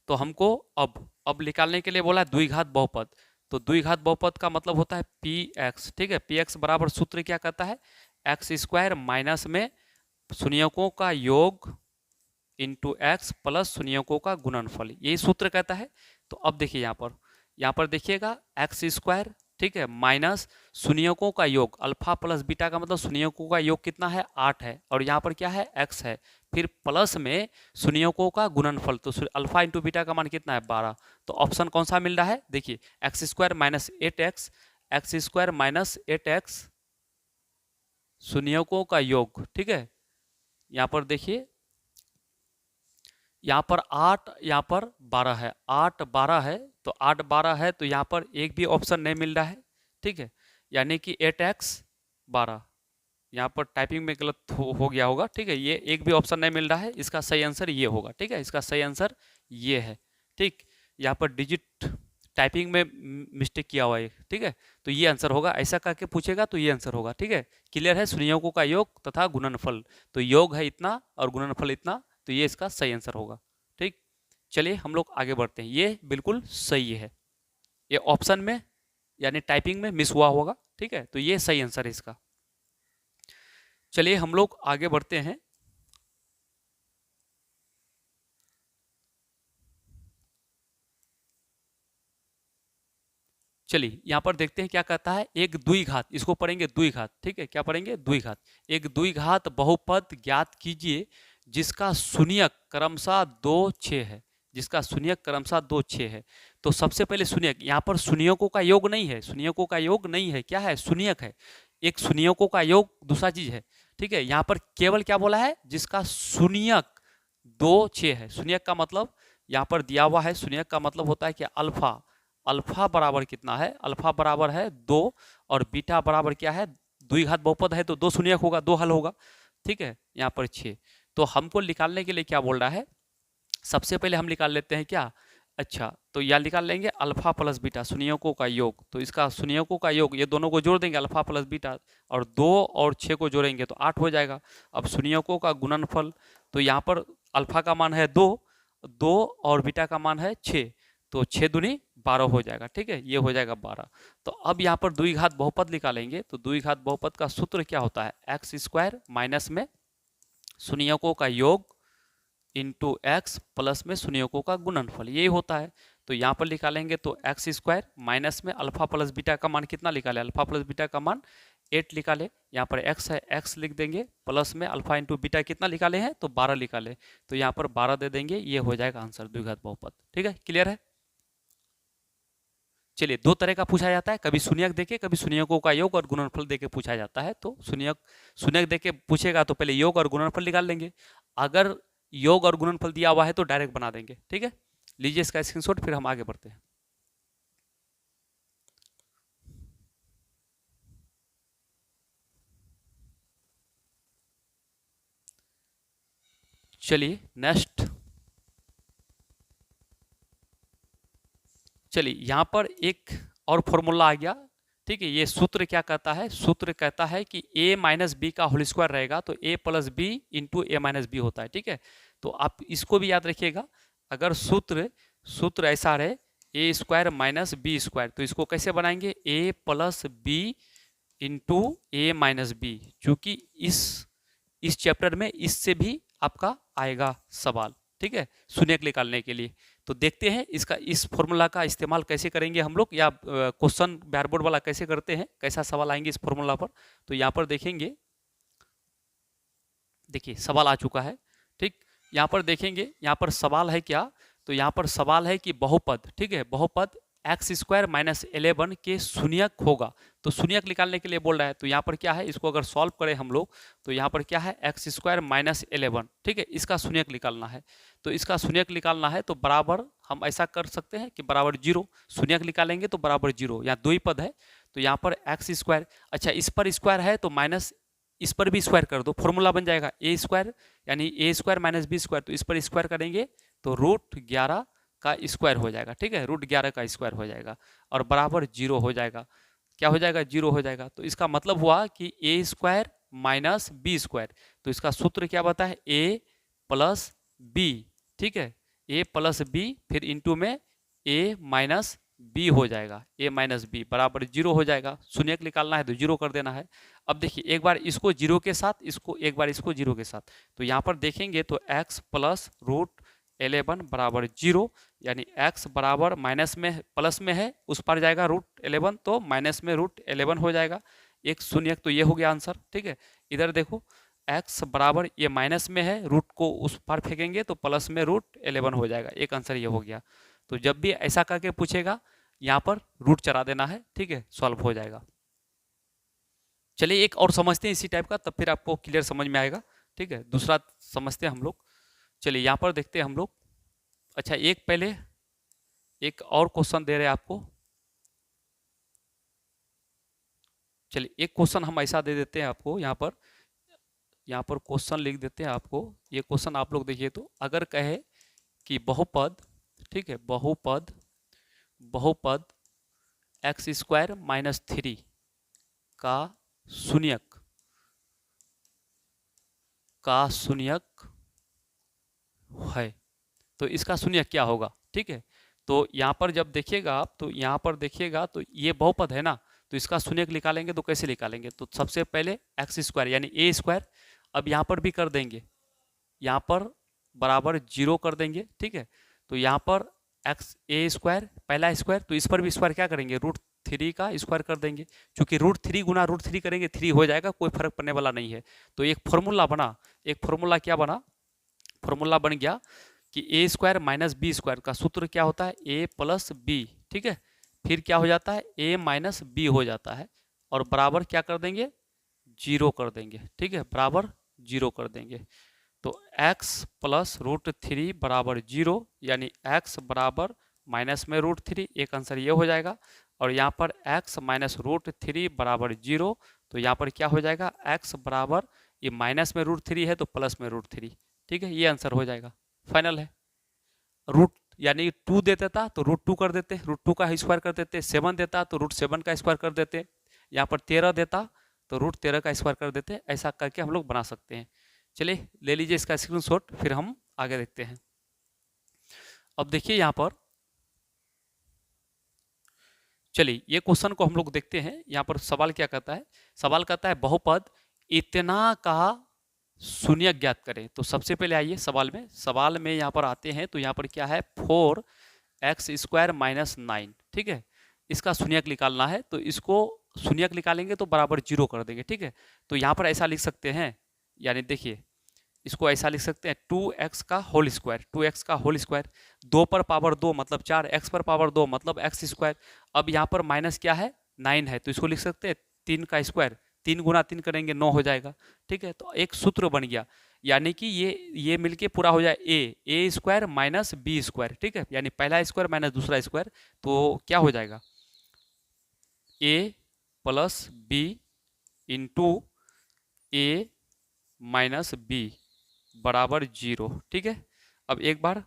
तो हमको अब निकालने के लिए बोला है द्विघात बहुपद। तो द्विघात बहुपद का मतलब होता है पी एक्स, ठीक है, पी एक्स बराबर सूत्र क्या कहता है, एक्स स्क्वायर माइनस में शून्यकों का योग इंटू एक्स प्लस शून्यकों का गुणनफल, यही सूत्र कहता है। तो अब देखिए यहाँ पर देखिएगा एक्स स्क्वायर, ठीक है, माइनस शून्यकों का योग, अल्फा प्लस बीटा का मतलब शून्यकों का योग कितना है 8 है, और यहाँ पर क्या है एक्स है, फिर प्लस में शून्यकों का गुणनफल, तो अल्फा इंटू बीटा का मान कितना है 12। तो ऑप्शन कौन सा मिल रहा है, देखिए x square minus 8x, x square minus 8x शून्यकों का योग, ठीक है। यहाँ पर देखिए, यहाँ पर 8, यहाँ पर 12 है, 8 12 है, तो 8 12 है, तो यहाँ पर एक भी ऑप्शन नहीं मिल रहा है, ठीक है, यानी कि 8x 12, यहाँ पर टाइपिंग में गलत हो गया होगा, ठीक है। ये एक भी ऑप्शन नहीं मिल रहा है, इसका सही आंसर ये होगा, ठीक है। इसका सही आंसर ये है, ठीक। यहाँ पर डिजिट टाइपिंग में मिस्टेक किया हुआ है, ठीक है। तो ये आंसर होगा, ऐसा करके पूछेगा तो ये आंसर होगा, ठीक है। क्लियर है? संयोगों का योग तथा गुणनफल, तो योग है इतना और गुणनफल इतना, तो ये इसका सही आंसर होगा, ठीक। चलिए हम लोग आगे बढ़ते हैं, ये बिल्कुल सही है, ये ऑप्शन में यानी टाइपिंग में मिस हुआ होगा, ठीक है। तो ये सही आंसर है इसका। चलिए हम लोग आगे बढ़ते हैं। चलिए यहाँ पर देखते हैं क्या कहता है, एक द्विघात, इसको पढ़ेंगे द्विघात, ठीक है। क्या पढ़ेंगे? द्विघात। एक द्विघात बहुपद ज्ञात कीजिए जिसका शून्यक क्रमशः 2 6 है, जिसका शून्यक क्रमशः 2 6 है। तो सबसे पहले शून्यक, यहाँ पर शून्यकों का योग नहीं है, शून्यकों का योग नहीं है, क्या है? शून्यक है। एक शून्यकों का योग दूसरा चीज है, ठीक है। यहाँ पर केवल क्या बोला है? जिसका शून्यक 2 6 है। शून्यक का मतलब यहाँ पर दिया हुआ है, शून्यक का मतलब होता है कि अल्फा, अल्फा बराबर कितना है? अल्फा बराबर है 2 और बीटा बराबर क्या है? द्विघात बहुपद है तो 2 शून्यक होगा, 2 हल होगा, ठीक है। यहाँ पर 6। तो हमको निकालने के लिए क्या बोल रहा है? सबसे पहले हम निकाल लेते हैं क्या? अच्छा, तो यह निकाल लेंगे अल्फा प्लस बीटा, शून्यकों का योग। तो इसका शून्यकों का योग, ये दोनों को जोड़ देंगे अल्फा प्लस बीटा, और 2 और 6 को जोड़ेंगे तो 8 हो जाएगा। अब शून्यकों का गुणनफल, तो यहाँ पर अल्फा का मान है 2, 2 और बीटा का मान है 6, तो 6 दूनी 12 हो जाएगा, ठीक है। ये हो जाएगा 12। तो अब यहाँ पर द्विघात बहुपद निकालेंगे, तो द्विघात बहुपद का सूत्र क्या होता है? एक्स स्क्वायर माइनस में शून्यकों का योग इंटू एक्स प्लस में शून्यकों का गुणनफल, यही होता है। तो यहाँ पर निकालेंगे तो एक्स स्क्वायर माइनस में अल्फा प्लस बीटा का मान कितना निकाले? अल्फा प्लस बीटा का मान 8 निकाले। यहाँ पर एक्स है, एक्स लिख देंगे, प्लस में अल्फा इंटू बीटा कितना निकाले हैं? तो 12 निकाले, तो यहाँ पर 12 दे देंगे, ये हो जाएगा आंसर द्विघात बहुपद, ठीक है। क्लियर है? चलिए, दो तरह का पूछा जाता है, कभी शून्यक देके, कभी शून्यकों का योग और गुणनफल देके पूछा जाता है। तो शून्यक शून्यक देके पूछेगा तो पहले योग और गुणनफल निकाल लेंगे, अगर योग और गुणनफल दिया हुआ है तो डायरेक्ट बना देंगे, ठीक है। लीजिए इसका स्क्रीनशॉट, फिर हम आगे बढ़ते हैं। चलिए नेक्स्ट, चलिए यहाँ पर एक और फॉर्मूला आ गया, ठीक है। ये सूत्र क्या कहता है? सूत्र कहता है कि a माइनस बी का होल स्क्वायर रहेगा तो a plus B into A minus B होता है, ठीक है। तो आप इसको भी याद रखिएगा, अगर सूत्र सूत्र ऐसा रहे A square minus B square, तो इसको कैसे बनाएंगे? a plus B into A minus B, चूंकि इस चैप्टर में इससे भी आपका आएगा सवाल, ठीक है, शून्यक निकालने के लिए। तो देखते हैं इसका, इस फॉर्मूला का इस्तेमाल कैसे करेंगे हम लोग, या क्वेश्चन बिहार बोर्ड वाला कैसे करते हैं, कैसा सवाल आएंगे इस फॉर्मूला पर। तो यहाँ पर देखेंगे, देखिए सवाल आ चुका है, ठीक। यहाँ पर देखेंगे, यहाँ पर सवाल है क्या? तो यहाँ पर सवाल है कि बहुपद, ठीक है, बहुपद एक्स स्क्वायर माइनस 11 के शून्यक होगा। तो शून्यक निकालने के लिए बोल रहा है, तो यहाँ पर क्या है, इसको अगर सॉल्व करें हम लोग, तो यहाँ पर क्या है? एक्स स्क्वायर माइनस 11, ठीक है, इसका शून्यक निकालना है। तो इसका शून्यक निकालना है तो बराबर हम ऐसा कर सकते हैं कि बराबर 0, शून्यक निकालेंगे तो बराबर 0, यहाँ दो ही पद है, तो यहाँ पर एक्स स्क्वायर, अच्छा इस पर स्क्वायर है तो माइनस इस पर भी स्क्वायर कर दो, फॉर्मूला बन जाएगा ए स्क्वायर, यानी ए स्क्वायर माइनस बी स्क्वायर, तो इस पर स्क्वायर करेंगे तो √11 का स्क्वायर हो जाएगा, ठीक है, √11 का स्क्वायर हो जाएगा, और बराबर 0 हो जाएगा। क्या हो जाएगा? 0 हो जाएगा। तो इसका मतलब हुआ कि a square minus B square, तो इसका सूत्र क्या बता है? ए प्लस बी, ठीक है, ए प्लस बी, फिर इंटू में ए माइनस बी हो जाएगा, ए माइनस बी बराबर 0 हो जाएगा। शून्यक निकालना है तो 0 कर देना है। अब देखिए, एक बार इसको 0 के साथ, इसको एक बार इसको 0 के साथ, तो यहाँ पर देखेंगे तो x प्लस √11 बराबर 0, यानी x बराबर माइनस में प्लस में है, उस पर जाएगा √11, तो माइनस में √11 हो जाएगा। एक शून्यक, तो ये हो गया आंसर, ठीक है। इधर देखो x बराबर, ये माइनस में है, रूट को उस पर फेंकेंगे तो प्लस में √11 हो जाएगा, एक आंसर ये हो गया। तो जब भी ऐसा करके पूछेगा, यहाँ पर रूट चला देना है, ठीक है, सॉल्व हो जाएगा। चलिए एक और समझते हैं इसी टाइप का, तब फिर आपको क्लियर समझ में आएगा, ठीक है। दूसरा समझते हैं हम लोग। चलिए यहाँ पर देखते हैं हम लोग। अच्छा, एक पहले एक और क्वेश्चन दे रहे हैं आपको, चलिए एक क्वेश्चन हम ऐसा दे देते हैं आपको, यहाँ पर क्वेश्चन लिख देते हैं आपको। ये क्वेश्चन आप लोग देखिए, तो अगर कहे कि बहुपद, ठीक है, बहुपद एक्स स्क्वायर माइनस 3 का शून्यक है, तो इसका शून्यक क्या होगा, ठीक है। तो यहाँ पर जब देखिएगा आप, तो यहाँ पर देखिएगा तो ये बहुपद है ना, तो इसका शून्यक निकालेंगे तो कैसे निकालेंगे, तो सबसे पहले एक्स स्क्वायर यानी ए स्क्वायर, अब यहाँ पर भी कर देंगे, यहाँ पर बराबर 0 कर देंगे, ठीक है। तो यहाँ पर एक्स ए स्क्वायर पहला स्क्वायर, तो इस पर भी स्क्वायर क्या करेंगे, √3 का स्क्वायर कर देंगे, क्योंकि √3 गुना √3 करेंगे 3 हो जाएगा, कोई फर्क पड़ने वाला नहीं है। तो एक फॉर्मूला बना, एक फॉर्मूला क्या बना, फॉर्मूला बन गया कि a square minus B square का सूत्र क्या होता है, ए प्लस बी, ठीक है। फिर क्या हो जाता है, ए माइनस बी हो जाता है, और बराबर क्या कर देंगे, 0 कर देंगे, ठीक है, बराबर 0 कर देंगे। तो x प्लस √3 बराबर 0, यानी x बराबर माइनस में √3, एक आंसर ये हो जाएगा। और यहाँ पर x माइनस √3 बराबर 0, तो यहाँ पर क्या हो जाएगा, x बराबर, ये माइनस में √3 है तो प्लस में √3, ठीक है, ये आंसर हो जाएगा, फाइनल है। रूट यानी 2 देता था तो √2 कर देते, √2 का स्क्वायर कर देते, 7 देता तो √7 का स्क्वायर कर देते, यहाँ पर 13 देता तो √13 का स्क्वायर कर देते, ऐसा करके हम लोग बना सकते हैं। चलिए ले लीजिए इसका स्क्रीनशॉट, फिर हम आगे देखते हैं। अब देखिए यहाँ पर, चलिए ये क्वेश्चन को हम लोग देखते हैं। यहाँ पर सवाल क्या कहता है, सवाल कहता है बहुपद इतना का शून्यक ज्ञात करें। तो सबसे पहले आइए सवाल में यहाँ पर आते हैं, तो यहाँ पर क्या है, 4x² माइनस 9, ठीक है, इसका शून्यक निकालना है। तो इसको शून्यक निकालेंगे तो बराबर 0 कर देंगे, ठीक है। तो यहाँ पर ऐसा लिख सकते हैं, यानी देखिए इसको ऐसा लिख सकते हैं 2x का होल स्क्वायर, 2x का होल स्क्वायर, 2 पर पावर 2 मतलब 4, x पर पावर 2 मतलब x स्क्वायर। अब यहाँ पर माइनस क्या है, 9 है, तो इसको लिख सकते हैं 3 का स्क्वायर, 3 गुना 3 करेंगे 9 हो जाएगा, ठीक है। तो एक सूत्र बन गया, यानी कि ये मिलके पूरा हो जाए ए स्क्वायर माइनस बी स्क्वायर, ठीक है, यानी पहला स्क्वायर माइनस दूसरा स्क्वायर, तो क्या हो जाएगा, ए plus B into A minus B बराबर 0, ठीक है। अब एक बार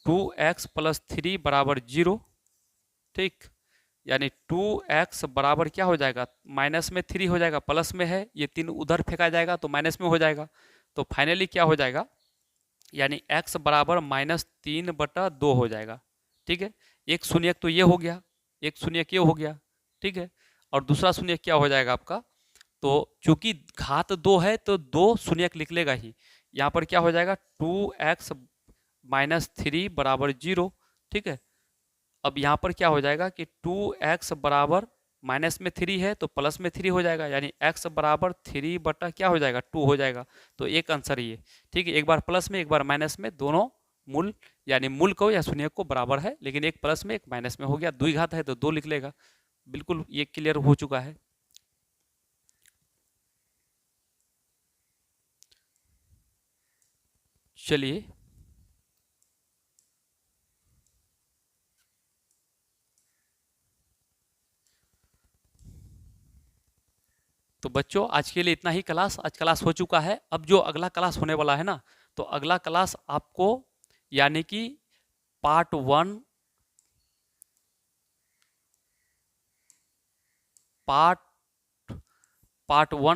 2x प्लस 3 बराबर 0, ठीक, यानी 2x बराबर क्या हो जाएगा, माइनस में 3 हो जाएगा, प्लस में है, ये 3 उधर फेंका जाएगा तो माइनस में हो जाएगा। तो फाइनली क्या हो जाएगा, यानी x बराबर -3/2 हो जाएगा, ठीक है। एक शून्यक तो ये हो गया, एक शून्यक ये हो गया, ठीक है। और दूसरा शून्यक क्या हो जाएगा आपका, तो चूंकि घात 2 है तो 2 शून्यक निकलेगा ही, यहाँ पर क्या हो जाएगा 2x माइनस 3 बराबर 0, ठीक है। अब यहाँ पर क्या हो जाएगा कि 2x बराबर माइनस में 3 है तो प्लस में 3 हो जाएगा, यानी x बराबर 3 बटा क्या हो जाएगा 2 हो जाएगा। तो एक आंसर ये, ठीक है, एक बार प्लस में एक बार माइनस में, दोनों मूल यानी मूल को या शून्य को बराबर है, लेकिन एक प्लस में एक माइनस में हो गया, द्विघात है तो 2 लिख लेगा। बिल्कुल ये क्लियर हो चुका है। चलिए तो बच्चों आज के लिए इतना ही क्लास, आज क्लास हो चुका है। अब जो अगला क्लास होने वाला है ना, तो अगला क्लास आपको यानी कि पार्ट 1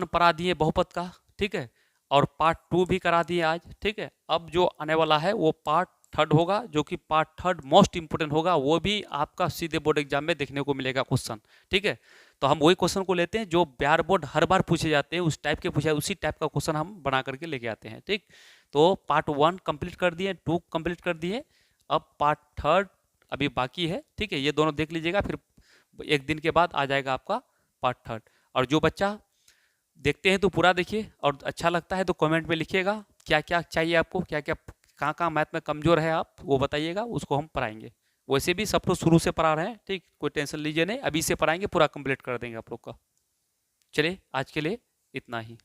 पढ़ा दिए बहुपद का, ठीक है, और पार्ट 2 भी करा दिए आज, ठीक है। अब जो आने वाला है वो पार्ट 3 होगा, जो कि पार्ट 3 मोस्ट इंपोर्टेंट होगा, वो भी आपका सीधे बोर्ड एग्जाम में देखने को मिलेगा क्वेश्चन, ठीक है। तो हम वही क्वेश्चन को लेते हैं जो बिहार बोर्ड हर बार पूछे जाते हैं, उस टाइप के पूछे, उसी टाइप का क्वेश्चन हम बना करके लेके आते हैं, ठीक। तो पार्ट 1 कंप्लीट कर दिए, 2 कंप्लीट कर दिए, अब पार्ट 3 अभी बाकी है, ठीक है। ये दोनों देख लीजिएगा, फिर एक दिन के बाद आ जाएगा आपका पार्ट 3। और जो बच्चा देखते हैं तो पूरा देखिए, और अच्छा लगता है तो कमेंट में लिखिएगा क्या क्या चाहिए आपको, क्या क्या कहाँ कहाँ मैथ में कमजोर है आप वो बताइएगा, उसको हम पढ़ाएंगे। वैसे भी सब तो शुरू से पढ़ा रहे हैं, ठीक, कोई टेंशन लीजिए नहीं, अभी से पढ़ाएंगे, पूरा कंप्लीट कर देंगे आप लोग का। चलिए आज के लिए इतना ही।